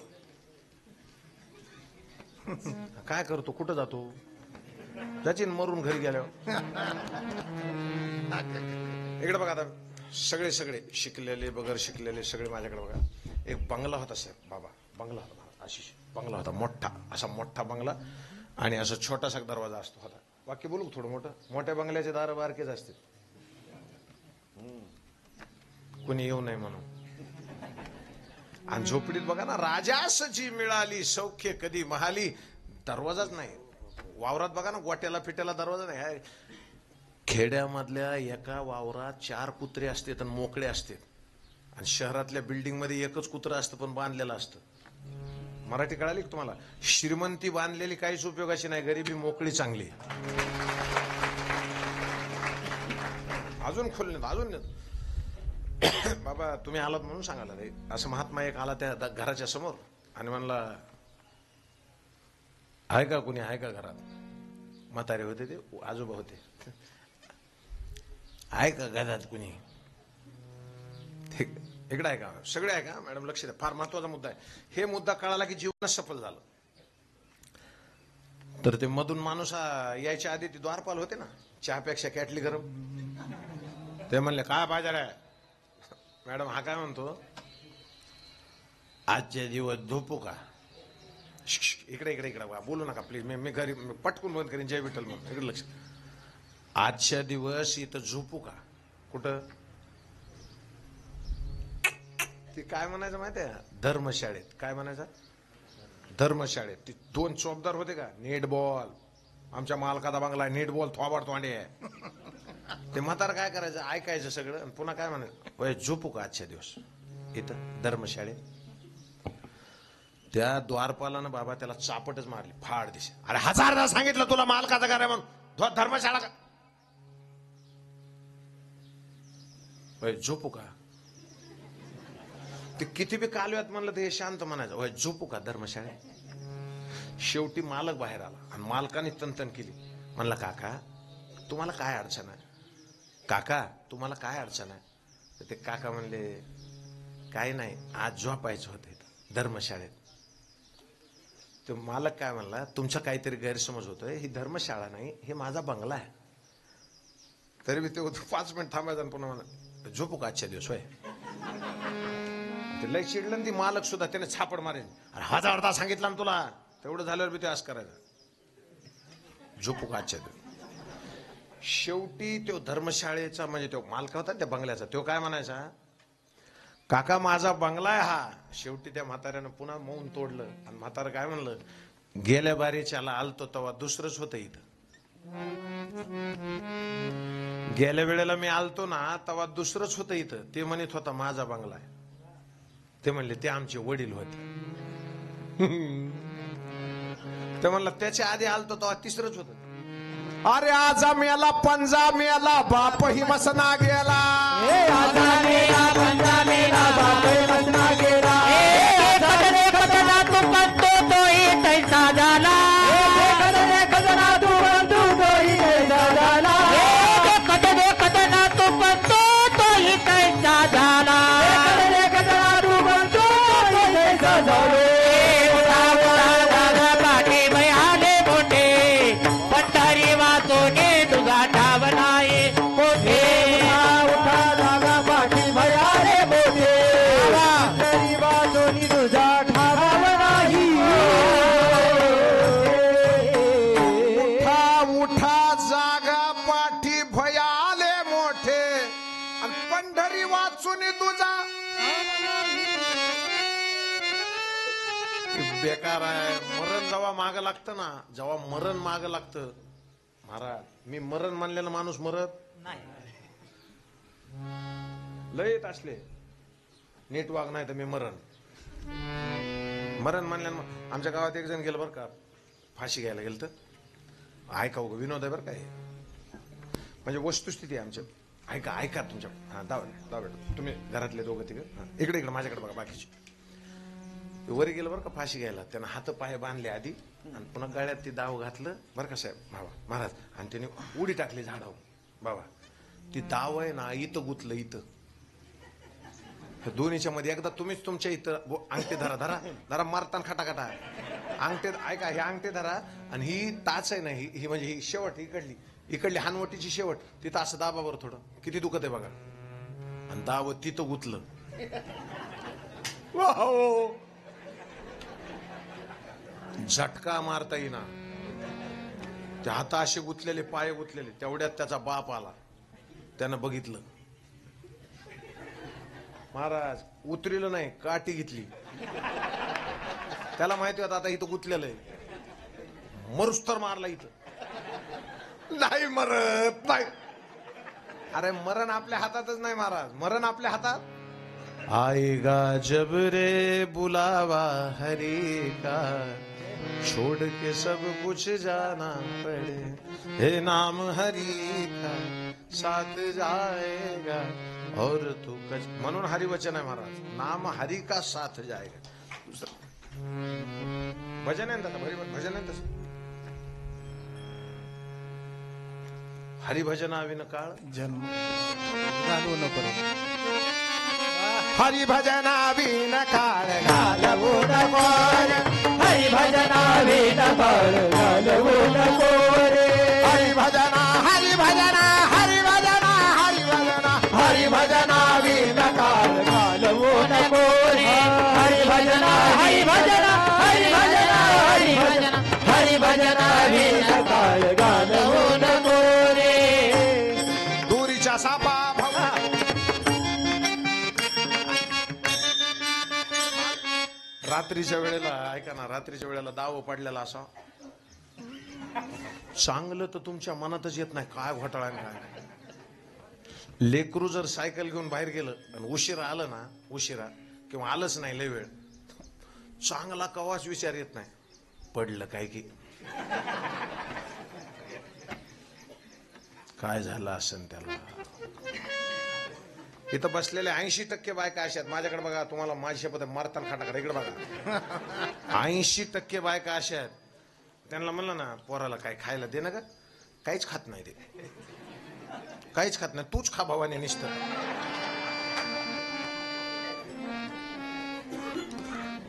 काय करतो, कुठं जातो, त्याची मरून घरी गेल्यावर. इकडे बघा आता, सगळे सगळे शिकलेले बगर शिकलेले सगळे माझ्याकडे बघा. एक बंगला होता सर बाबा, बंगला होता, आशिष बंगला होता मोठा, असा मोठा बंगला. आणि असा छोटासा दरवाजा असतो होता. वाक्य बोलू थोडं मोठं. मोठ्या बंगल्याचे दार बारकेच असते, कोणी येऊ नये म्हणून. आणि झोपडीत बघा ना, राजासची मिळाली सौख्य कधी महाली, दरवाजाच नाही. वावरात बघा ना, गोट्याला फिट्याला दरवाजा नाही. खेड्यामधल्या एका वावरात 4 कुत्रे असतात आणि मोकळे असतात. आणि शहरातल्या बिल्डिंग मध्ये एकच कुत्रं असतं पण बांधलेलं असतं. मराठी कळाली का तुम्हाला? श्रीमंती बांधलेली काहीच उपयोगाची नाही, गरिबी मोकळी चांगली. अजून खोल अजून बाबा तुम्ही आलात म्हणून सांगायला रे. असं महात्मा एक आला त्या घराच्या समोर आणि म्हणला, आहे का कोणी, आहे का घरात? म्हातारे होते ते, आजोबा होते. आहे का घरात कुणी? इकडे आहे का? सगळे आहे का मॅडम? लक्ष द्या, फार महत्वाचा मुद्दा आहे. हे मुद्दा कळाला की जीवनच सफल झालं. तर ते मधून माणूस यायच्या आधी ते द्वारपाल होते ना, चहापेक्षा कॅटली गरम. ते म्हणले काय पाहिजे रे मॅडम? हा काय म्हणतो, आजचे दिवस झोपू का? इकडे इकडे इकडे बोलू नका प्लीज. मी घरी पटकून बंद करीन. जय विठ्ठल म्हणून इकडे लक्ष. आजच्या दिवस इथं झोपू का? कुठं? ती काय म्हणायचं माहिती आहे? धर्मशाळेत. काय म्हणायचं? धर्मशाळेत. ती 2 चौकदार होते का, नेट बॉल, आमच्या मालकाचा बंगला नेट बॉल थोबाड तोंडे आहे. ते म्हातार काय करायचं, ऐकायचं सगळं आणि पुन्हा काय म्हणायचं, वय झोपू का आजच्या दिवस इथं धर्मशाळेत? त्या द्वारपालानं बाबा त्याला चापटच मारली फाड दिसे. अरे 1000दा सांगितलं तुला मालकाचं घर आहे म्हणून, धर्मशाळा का? वय झोपू का? ते किती बी कालव्यात म्हणलं ते शांत म्हणायचं, वय झोपू का धर्मशाळेत? शेवटी मालक बाहेर आला आणि मालकाने तनतन केली. म्हणला काका तुम्हाला काय अडचण आहे? काका तुम्हाला काय अडचण आहे? तर ते काका म्हणले काय नाही, आज झोपायचं होतं धर्मशाळेत. तो मालक काय म्हणला, तुमचा काहीतरी गैरसमज होतोय, ही धर्मशाळा नाही, हे माझा बंगला आहे. तरी मी ते 5 मिनिट थांबायचं आणि पुन्हा म्हणा झोपू का आजच्या दिवस? होय. ते लय चिडलं ती मालक सुद्धा, त्याने छापड मारेल. अरे 1000दा सांगितलं ना तुला. तेवढं झाल्यावर मी ते असं करायचं, झोपू का आजच्या दिवस? शेवटी तो धर्मशाळेचा म्हणजे तो मालक होता त्या बंगल्याचा, तो काय म्हणायचा, काका माझा बंगला आहे हा. शेवटी त्या म्हाताऱ्यानं पुन्हा मौन तोडलं आणि म्हातारं काय म्हणलं, गेल्या बारीच्याला आलतो तेव्हा दुसरंच होतं इथं. गेल्या वेळेला मी आलतो ना तेव्हा दुसरंच होतं इथं. ते म्हणत होता माझा बंगला आहे. ते म्हणले ते आमचे वडील होते. ते म्हणलं त्याच्या आधी आलतो तेव्हा तिसरंच होतं. अरे आजा मेला पंजा मेला बाप ही मसना गेला. आजा मेला पंजा मेला बाप ही मसना गेला. कदरे कदना तू पंतो तोही तैसा झाला. कदरे कदना तू पंतो तोही तैसा झाला. कदरे कदना तू पंतो तोही तैसा झाला. कदरे कदना तू पंतो तोही तैसा झाला. तुझा ठावनाये मोठे उठा जागा पाठी भयारे मोठे तरी वाजोनी तुझा ठावनाही. उठा उठा जागा पाठी भयाले मोठे आणि पंढरी वाचून तुझा बेकार आहे. मरण जेव्हा माग लागतं ना, जेव्हा मरण माग लागतं, महाराज मी मरण मानलेला माणूस मरत नाही. लय येत असले नीट वाग नाही तर मी मरण मानलेलं. आमच्या गावात एक जण गेलं बरं का, फाशी घ्यायला गेलं तर ऐका उगं विनोद आहे बरं काय म्हणजे वस्तुस्थिती आहे आमच्या ऐका ऐका तुमच्या हा दाव बेटा तुम्ही घरातले दोघं तिघं इकडे इकडे माझ्याकडे बघा बाकीचे वर गेलं बरं का फाशी घ्यायला त्यानं हात पाय बांधले आधी आणि पुन्हा गळ्यात ती दाव घातलं बरं का साहेब बाबा महाराज आणि त्याने उडी टाकली झाडावर बाबा ती दाव आहे ना इथं गुतलं इथं दोन्हीच्या मध्ये एकदा तुम्हीच तुमच्या इथं अंगठे धरा धरा धरा मारताना खटाखटा अंगठे ऐका हे अंगठे धरा आणि ही टाच आहे ना ही म्हणजे ही शेवट इकडली हानवटीची शेवट तिथं असं दाबा बरं थोडं किती दुखत आहे बघा आणि दाव तिथं गुतलं झटका मारता येईना ते हात असे गुतलेले पाय गुतलेले तेवढ्यात त्याचा बाप आला त्यानं बघितलं महाराज उतरिलं नाही काठी घेतली त्याला माहिती होतं आता इथं गुतलेलं आहे मरुस तर मारला इथं नाही मरत नाही अरे मरण आपल्या हातातच नाही महाराज मरण आपल्या हातात आएगा जब रे बुलावा हरी का छोड़ के सब कुछ जाना पड़े हे नाम हरी का साथ जाएगा और तू म्हणून हरिवचन आहे महाराज नाम हरि का साथ जाएगा दुसरं भजन आहे ना भजन आहे तसं हरिभजनाविन काळ जन्म घालवू नको हरिभजनाविन काळ घालवू नको हरिभजनाविन काळ घालवू नको रे हरिभजना हरिभजना हरिभजना हरिभजना हरिभजनाविन काळ घालवू नको रे हरिभजना हरिभजना हरिभजना हरिभजना हरिभजनाविन काळ घालवू नको रे दूरीच्या सापा भवा रात्रीच्या वेळेला ऐका ना रात्रीच्या वेळेला दाव पडलेला असा चांगलं तर तुमच्या मनातच येत नाही काय घोटाळा आणि काय लेकरू जर सायकल घेऊन बाहेर गेलं आणि उशिरा आलं ना उशिरा किंवा आलंच नाही लय वेळ चांगला कवाच विचार येत नाही पडलं काय की काय झालं असेल त्याला इथं बसलेले 80% बायका अशा आहेत माझ्याकडे बघा तुम्हाला माझी शपथ मारताना खाटाकडे इकडे बघा 80% बायका अशा आहेत त्यांना म्हणलं ना पोराला काय खायला दे ना ग काहीच खात नाही ते काहीच खात नाही तूच खा भावाने निष्ठ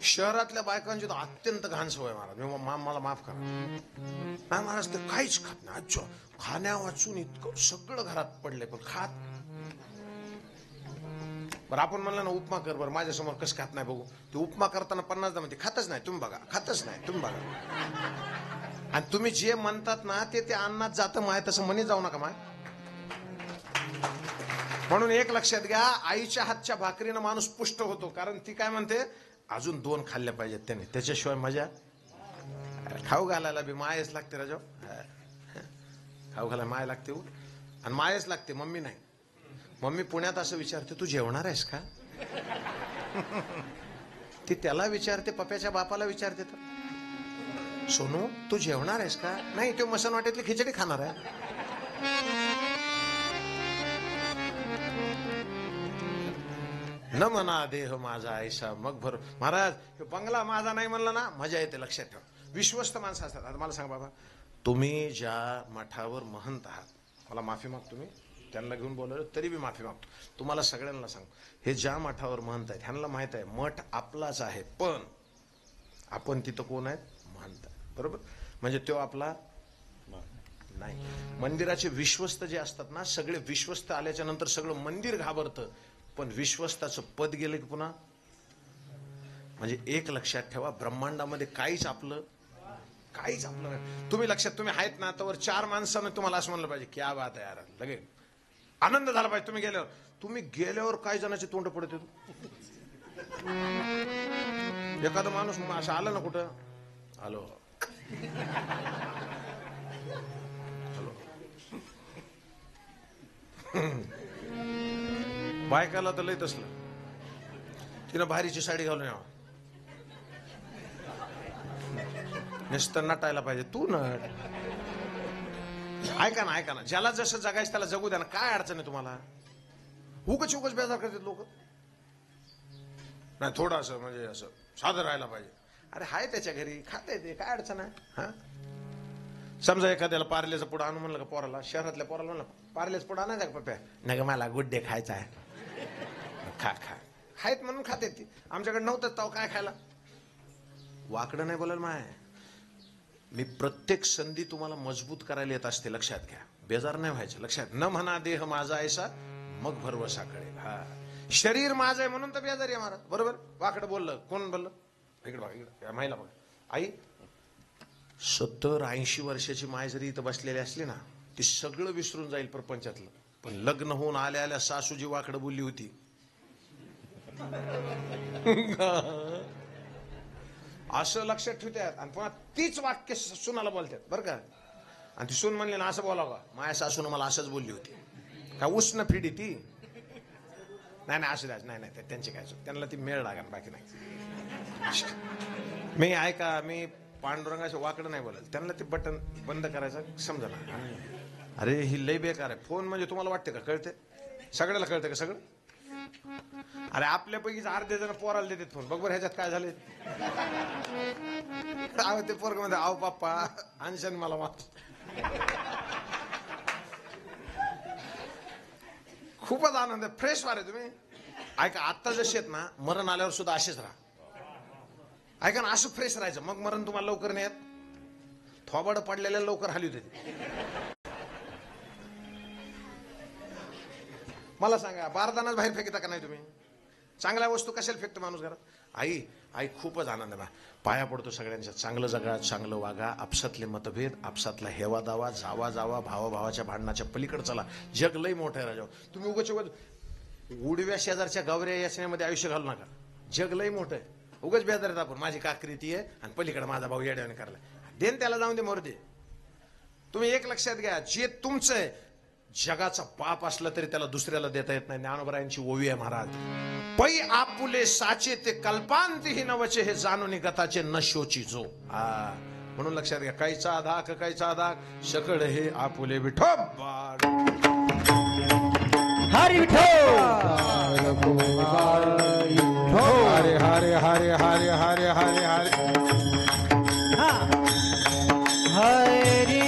शहरातल्या बायकांची तर अत्यंत घाण सवय महाराज मला माफ करा नाही महाराज ते काहीच खात नाही अच्छा खाण्या वाचून इतकं सगळं घरात पडलंय पण खात बरं आपण म्हणलं ना उपमा कर बरं माझ्यासमोर कसं खात नाही बघू ते उपमा करताना 50दा म्हणते खातच नाही तुम्ही बघा खातच नाही तुम्ही बघा आणि तुम्ही जे म्हणतात ना ते अन्नात जातं माय तसं म्हणे जाऊ नका माय म्हणून एक लक्षात घ्या आईच्या हातच्या भाकरीनं माणूस पुष्ट होतो कारण ती काय म्हणते अजून 2 खाल्ल्या पाहिजेत त्याने त्याच्याशिवाय मजा खाऊ घालायला बी मायच लागते राजा खाऊ घालायला माय लागते आणि मायच लागते मम्मी नाही मम्मी पुण्यात असं विचारते तू जेवणार आहेस का ती त्याला विचारते पप्याच्या बापाला विचारते तर सोनू तू जेवणार आहेस का नाही तो मसन वाटेतली खिचडी खाणार आहे न म्हणा देह माझा ऐसा मग भर महाराज बंगला माझा नाही म्हणला ना मजा येते लक्षात ठेवा विश्वस्त माणसं असतात आता मला सांगा बाबा तुम्ही ज्या मठावर महंत आहात मला माफी मागतो मी त्यांना घेऊन बोलवलं तरी बी माफी मागतो तुम्हाला सगळ्यांना सांगतो हे ज्या मठावर महंत आहेत ह्यांना माहित आहे मठ आपलाच आहे पण आपण तिथं कोण आहेत महंत बरोबर म्हणजे तो आपला नाही मंदिराचे विश्वस्त जे असतात ना सगळे विश्वस्त आल्याच्या नंतर सगळं मंदिर घाबरतं पण विश्वस्ताचं पद गेलं की पुन्हा म्हणजे एक लक्षात ठेवा ब्रह्मांडामध्ये काहीच आपलं नाही तुम्ही लक्षात तुम्ही आहेत ना तर 4 माणसानं तुम्हाला असं म्हणलं पाहिजे क्या बात आहे यार लगेच आनंद झाला पाहिजे तुम्ही गेल्यावर काही जणांचे तोंड पडत येतो एखादा माणूस असं आलं ना कुठं हॅलो हॅलो बायकाला तर लयत असलं तिनं भारीची साडी घालून यावं नुसतं नटायला पाहिजे तू नट. ऐका ना ज्याला जसं जगायचं त्याला जगू द्या ना. काय अडचण आहे तुम्हाला? उगच बेजार करतात लोक. नाही थोडं असं म्हणजे असं साधं राहायला पाहिजे. अरे हाय त्याच्या घरी खाते ते, काय अडचण आहे? हा समजा एखाद्याला पार्लेचं पुढं आणून म्हणलं का पोराला, शहरातल्या पोराला म्हणलं पार्लेचं पुढं आणायचं का पप्प्या? नाही का मला गुड्डे खायचा आहे. खा खायत म्हणून खाते ती. आमच्याकडे नव्हतं तेव्हा काय खायला. वाकडं नाही बोलायला माय. मी प्रत्येक संधी तुम्हाला मजबूत करायला येत असते, लक्षात घ्या. बेजार नाही व्हायचं. लक्षात न म्हणा देह माझा ऐसा मग भरवसा कळेल. हा शरीर माझं आहे म्हणून तर बेजारी आहे महाराज. बरोबर वाकडं बोललं. कोण बोललं? इकडे बघा, इकडे महिला बघा. आई 70-80 वर्षाची माय जरी इथं बसलेली असली ना, ती सगळं विसरून जाईल प्रपंचातलं. पण लग्न होऊन आल्या सासूजी वाकडं बोलली होती. असं लक्षात ठेवतात. आणि पुन्हा तीच वाक्य सुनाला बोलतात बरं का. आणि ती सून म्हणली ना असं बोलावं, माझ्या सासून मला असंच बोलली होती. का उष्ण फिडी ती? नाही असं द्यायचं. नाही त्यांची काय चूक, त्यांना ती मेळ लागा, बाकी नाही. मी ऐका, मी पांडुरंगाच्या वाकडं नाही बोलायचं. त्यांना ते बटन बंद करायचं समजा ना. अरे ही लय बेकार आहे. फोन म्हणजे तुम्हाला वाटते का कळते? सगळ्याला कळते का सगळं? अरे आपल्यापैकीच अर्धे जण पोराला देतात फोन. बघ बरं ह्याच्यात काय झाले. ते पोरग मध्ये आव पप्पा अंशन मला माफ. खूपच आनंद आहे. फ्रेश वारे तुम्ही. ऐका आत्ता जसे आहेत ना, मरण आल्यावर सुद्धा असेच राहा. ऐका ना, असं फ्रेश राहायचं. मग मरण तुम्हाला लवकर नाही येत. थोबाड पडलेल्या लवकर हाली होते. मला सांगा, बारदानाच बाहेर फेकता का नाही तुम्ही? चांगल्या वस्तू कशाला फेकतो माणूस घरात? आई खूपच आनंद आहे. पाया पडतो सगळ्यांच्या. चांगलं जगा, चांगलं वागा. आपसातले मतभेद, आपसातला हेवा दावा जावा भावाभावाच्या भांडणाच्या पलीकडे चला. जग लय मोठं आहे राजा. तुम्ही उगाच उडव्या शेजारच्या गावऱ्या याचण्यामध्ये आयुष्य घालू नका. जग लय मोठं आहे. उगाच बेजार आपण माझी काकरी ती आहे आणि पलीकडे माझा भाऊ येड्याने करायला देन, त्याला जाऊन दे मोर दे. तुम्ही एक लक्षात घ्या, जे तुमचं आहे जगाचा पाप असलं तरी त्याला दुसऱ्याला देता येत नाही. ज्ञानोबरायांची ओवी आहे महाराज. पै आपुले साचे ते कल्पांती नवचे हे जाणून गताचे नशोची जो. म्हणून लक्षात घ्या, कायचा धाक शकड हे आपुले विठोबा. हरी विठो हरे हरे हरे हरे हरे हरे हरे हरी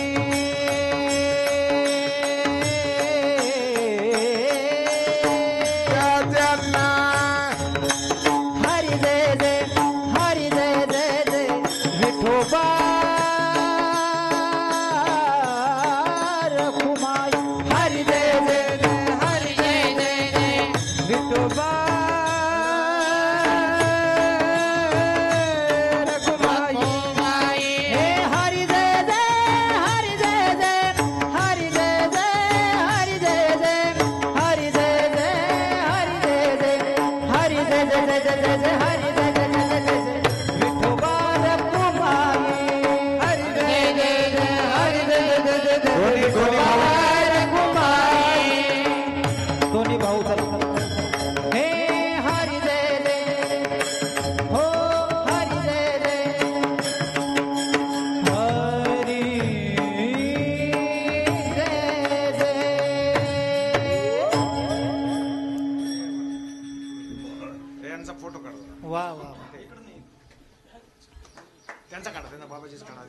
त्यांचा काढा, त्यांचा बाबाजीच काढा.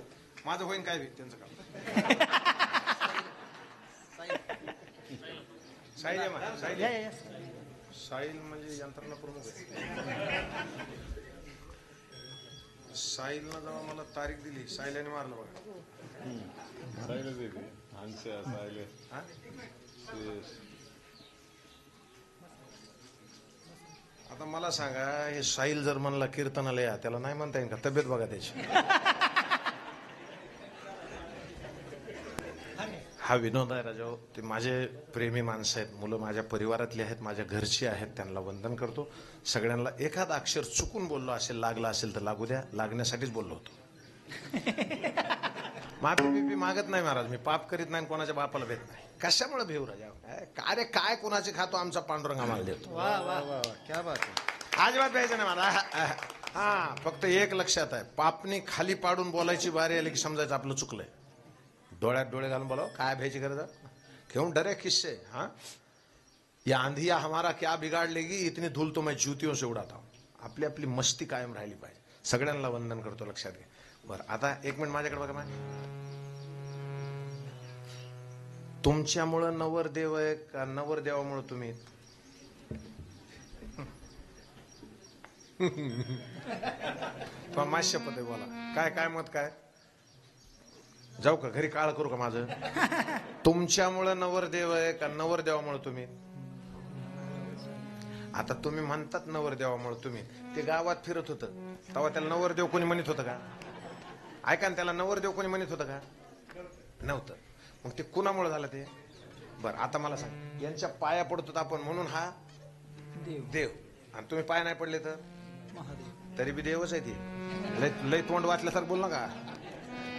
माझं होईन काय त्यांचं काढा. साहिल आहे. साहिल म्हणजे यंत्रणा प्रमुख आहे. साहिलनं जेव्हा मला तारीख दिली, साहिलाने मारलं बघा. आता मला सांगा, हे साहिल जर म्हणला कीर्तनाला या, त्याला नाही म्हणता येईल का? तब्येत बघा त्याची. हा विनोद आहे राजा. ते माझे प्रेमी माणसं आहेत. मुलं माझ्या परिवारातली आहेत, माझ्या घरची आहेत. त्यांना वंदन करतो. सगळ्यांना एखादा अक्षर चुकून बोललो असेल, लागला असेल तर लागू द्या. लागण्यासाठीच बोललो होतो. माफी बिपी मागत नाही महाराज. मी पाप करीत नाही, कोणाच्या बापाला भेट नाही. कशामुळे भेऊ राजा? अरे काय कोणाचे खातो? आमचा पांडुरंग आम्हाला देतो. वाह वाह वाह, क्या बात है. अजिबात भ्यायचं नाही मला. हा फक्त एक लक्षात आहे, पापणी खाली पाडून बोलायची बारी आली की समजायचं आपलं चुकलंय. डोळ्यात डोळे घालून बोलाव, काय भ्यायची गरज आहे? क्यों डरे किससे? हाँ, या आंधिया हमारा क्या बिगाड़ लेगी, इतनी धूल तो मैं ज्योतियों से उड़ाता हूं. आपली आपली मस्ती कायम राहिली पाहिजे. सगळ्यांना वंदन करतो, लक्षात घ्या. बरं, आता एक मिनिट माझ्याकडे बघा. मा तुमच्यामुळं नवरदेव आहे का नवरदेवामुळे तुम्ही? पण माझी शपथ आहे, बोला काय काय मत काय? जाऊ का घरी, काळ करू का माझं? तुमच्यामुळं नवरदेव आहे का नवरदेवामुळे तुम्ही? आता तुम्ही म्हणतात नवरदेवामुळे तुम्ही, ते गावात फिरत होतं तेव्हा त्याला नवरदेव कोणी म्हणत होतं का? ऐका ना, त्याला नवरदेव कोणी म्हणत होतं का? नव्हतं. मग ते कुणामुळे झालं ते? बरं, आता मला सांग, यांच्या पाया पडतो आपण म्हणून हा देव, आणि तुम्ही पाय नाही पडले तर तरी बी देवच आहे. ती लय लय तोंड वाचल्यासारखं बोल ना का,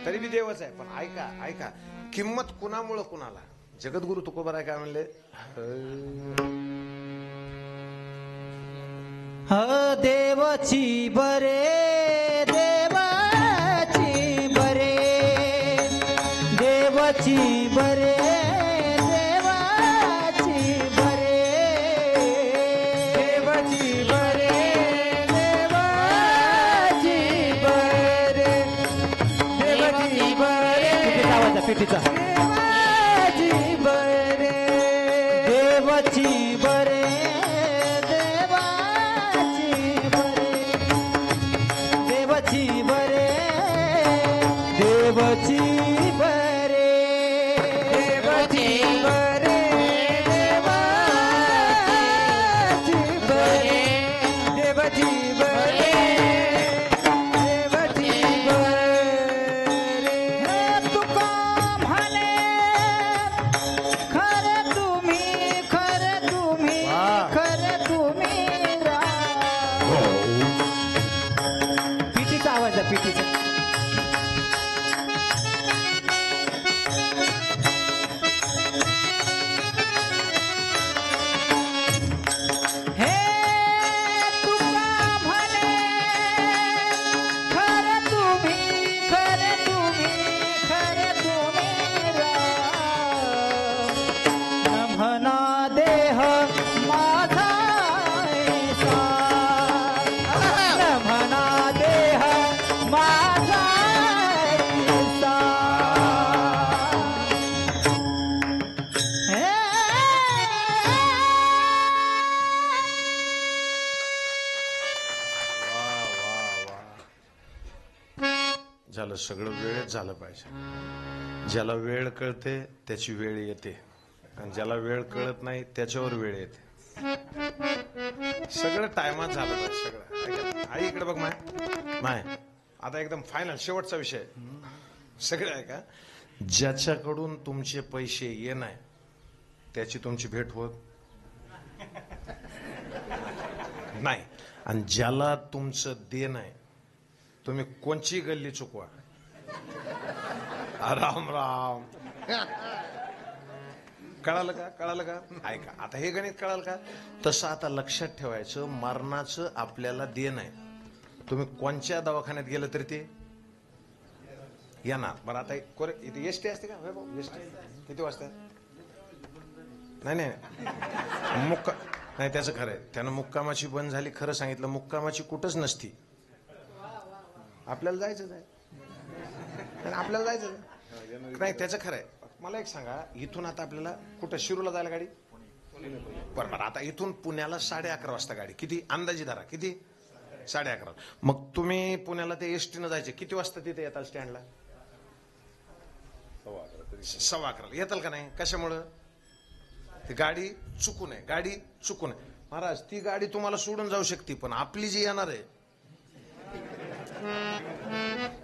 तरी बी देवच आहे. पण ऐका ऐका, किंमत कुणामुळं कुणाला? जगद्गुरु तुकोबाराय काय म्हणले? देवाची बरे, देवाची बरे, देवाची बरे, देवाची बरे, देवाची बरे, देवाची बरे, देवाची बरे, पिठीचा देवाची बरे, देवाची बरे, देवाची बरे, देवाची बरे, देवाची बरे, देवाची बरे, देवाची बरे, देवाची बरे. तुका म्हणे खरे तुम्ही, खरे तुम्ही, खरे तुम्ही पिटीचा आवाज आहे, पिटीचा. हे तुका म्हणे खरे तुम्ही, खरे तुम्ही, खरे तुम्ही न म्हणा देह माझा ऐसा, न म्हणा देह माझा ऐसा. हे झालं सगळं वेळेत झालं पाहिजे. ज्याला वेळ कळते त्याची वेळ येते, आणि ज्याला वेळ कळत नाही त्याच्यावर वेळ येते. सगळं टायमात झालं पाहिजे सगळं. आई इकडे बघ. माय आता एकदम फायनल शेवटचा विषय सगळं आहे का, ज्याच्याकडून तुमचे पैसे ये नाही त्याची तुमची भेट होत नाही, आणि ज्याला तुमचं दे नाही तुम्ही कोणची गल्ली चुकवा. राम राम. कळालं का? कळालं का? ऐका आता हे गणित कळालं का? तसं आता लक्षात ठेवायचं, मरणाचं आपल्याला दे नाही. तुम्ही कोणत्या दवाखान्यात गेलं तरी ते येणार. बरं आता इथे एसटी असते का? एसटी किती वाजता? नाही नाही मुक्का नाही, त्याचं खरं आहे. त्यानं मुक्कामाची बंद झाली. खरं सांगितलं, मुक्कामाची कुठंच नसती. आपल्याला जायचंच आहे, आपल्याला जायचं नाही, त्याचं खरं आहे. मला एक सांगा, इथून आता आपल्याला कुठं शिरूरला जायला गाडी? बरोबर. आता इथून पुण्याला 11:30 वाजता गाडी. किती अंदाजी धरा, किती? 11:30. मग तुम्ही पुण्याला ते एसटीनं जायचे, किती वाजता तिथे येताल स्टँडला? 11:15 येताल का नाही? कशामुळं? ती गाडी चुकू नये, गाडी चुकू नये. महाराज ती गाडी तुम्हाला सोडून जाऊ शकते, पण आपली जी येणार आहे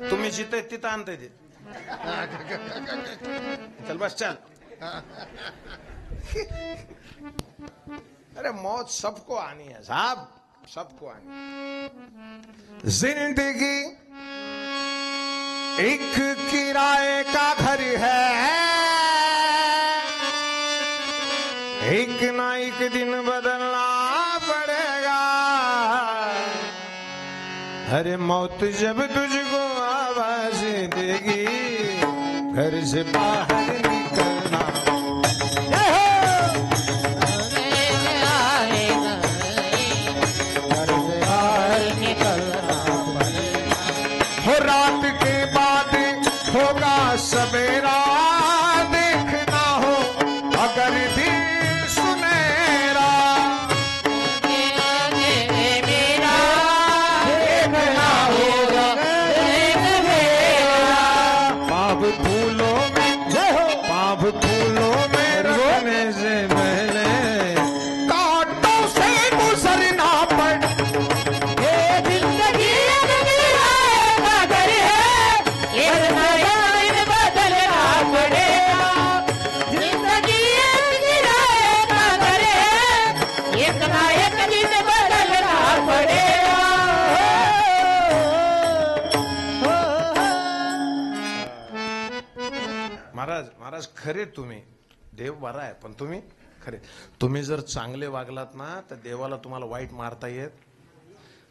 तुम्ही जिथे तिथं आणताय ते. चल बस चल. अरे मौत सबको आनी है साहब, सबको आनी. जिंदगी एक किराए का घर है, एक ना एक दिन बदलना पड़ेगा. अरे मौत जब तुझको आवाज देगी घर से बाहर निकलना। हो रात के बाद होगा सवेरा, देखना हो अगर दिल सुनहरा। पाप फूलों में रखने से पहले कांटों से गुजरना पड़े। महाराज खरे तुम्ही देव बरा आहे, पण तुम्ही खरे, तुम्ही जर चांगले वागलात ना तर देवाला तुम्हाला वाईट मारता येत।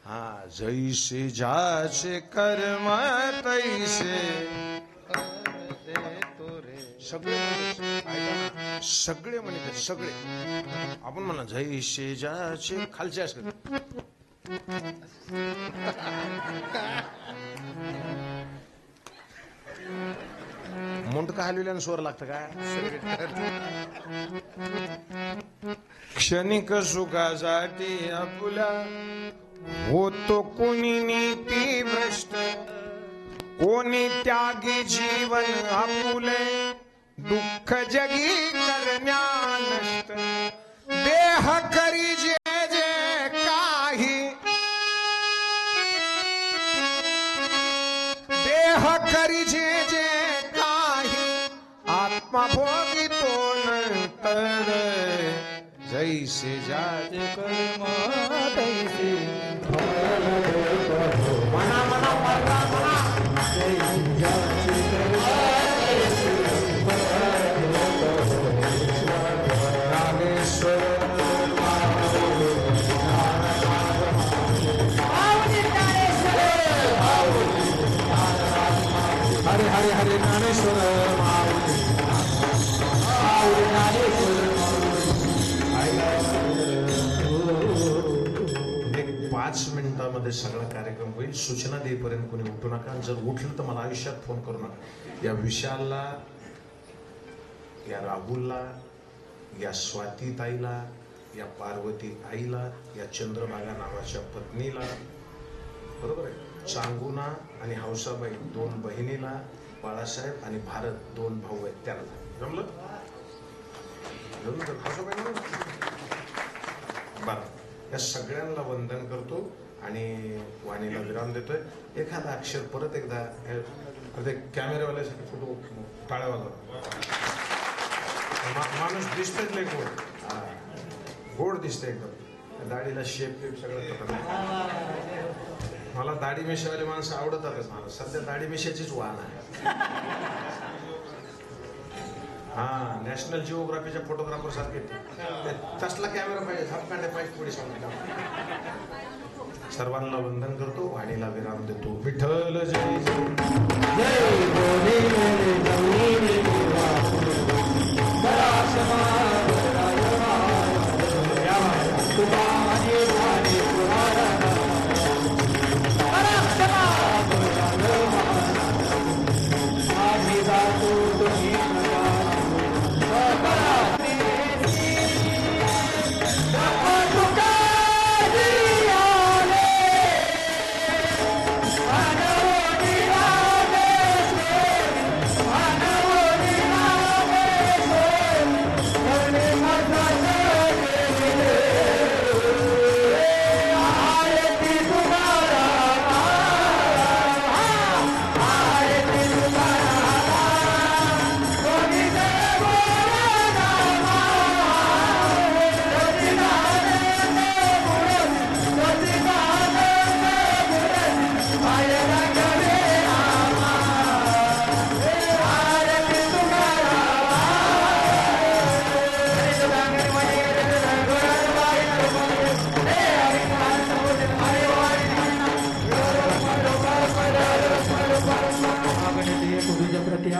हा, जैसे जाचे कर्म तैसे सगळे सगळे म्हणजे सगळे आपण म्हणा जैसे जाचे खालचे असत मुंडका हलविल्यानं स्वर लागतं काय। क्षणिक सुखासाठी आपुला होतो कोणी नीती भ्रष्ट, कोणी त्यागी जीवन आपुले दुःख जगी करण्या नष्ट। देह करी जे जे काही, देह करी जे जे आत्मा भोगितो नंतर, जैसे जाचे कर्म तैसे। मना मना मना मना जैसे जाचे कर्म रामेश्वर हरे हरे हरे ज्ञानेश्वर एक 5 मिनिटांमध्ये सगळा कार्यक्रम होईल। सूचना देईपर्यंत कोणी उठू नका, जर उठलं तर मला आयुष्यात फोन करू नका। या विशालला, या राहुलला, या स्वातीताईला, या पार्वती आईला, या चंद्रभागा नावाच्या पत्नीला, बरोबर आहे, चांगुना आणि हौसाबाई 2 बहिणीला, बाळासाहेब आणि भारत 2 भाऊ आहेत त्याला जमलं बरं। या सगळ्यांना वंदन करतो आणि वाणीला विराम देतोय। एखादा अक्षर परत एकदा कॅमेरावाल्यासाठी फोटो टाळ्या वाजवा। माणूस दिसतच नाही गोड, गोड दिसतंय एकदम, दाढीला शेप पेप सगळं। मला दाढी मिशावाले माणसं आवडतातच, मला सध्या दाढी मिशाचीच वाहन आहे। हा, नॅशनल जिओग्राफीच्या फोटोग्राफर सारखे तसला कॅमेरा पाहिजे, झापकांड्या पाहिजे पुढे सांगतो। सर्वांना वंदन करतो, वाणीला विराम देतो। विठ्ठल जय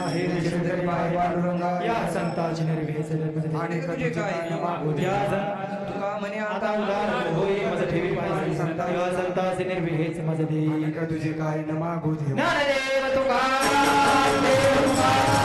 हे निश्चित पांडुरंगा या संताची निर्भेच आणि तुझे काय मागू दे तुका म्हणे आता उदार होई मज ठेवी पाहिजे या संताची निर्भेच मज दे तुझे काय न मागू दे ज्ञानदेव तुकाराम देव तुकाराम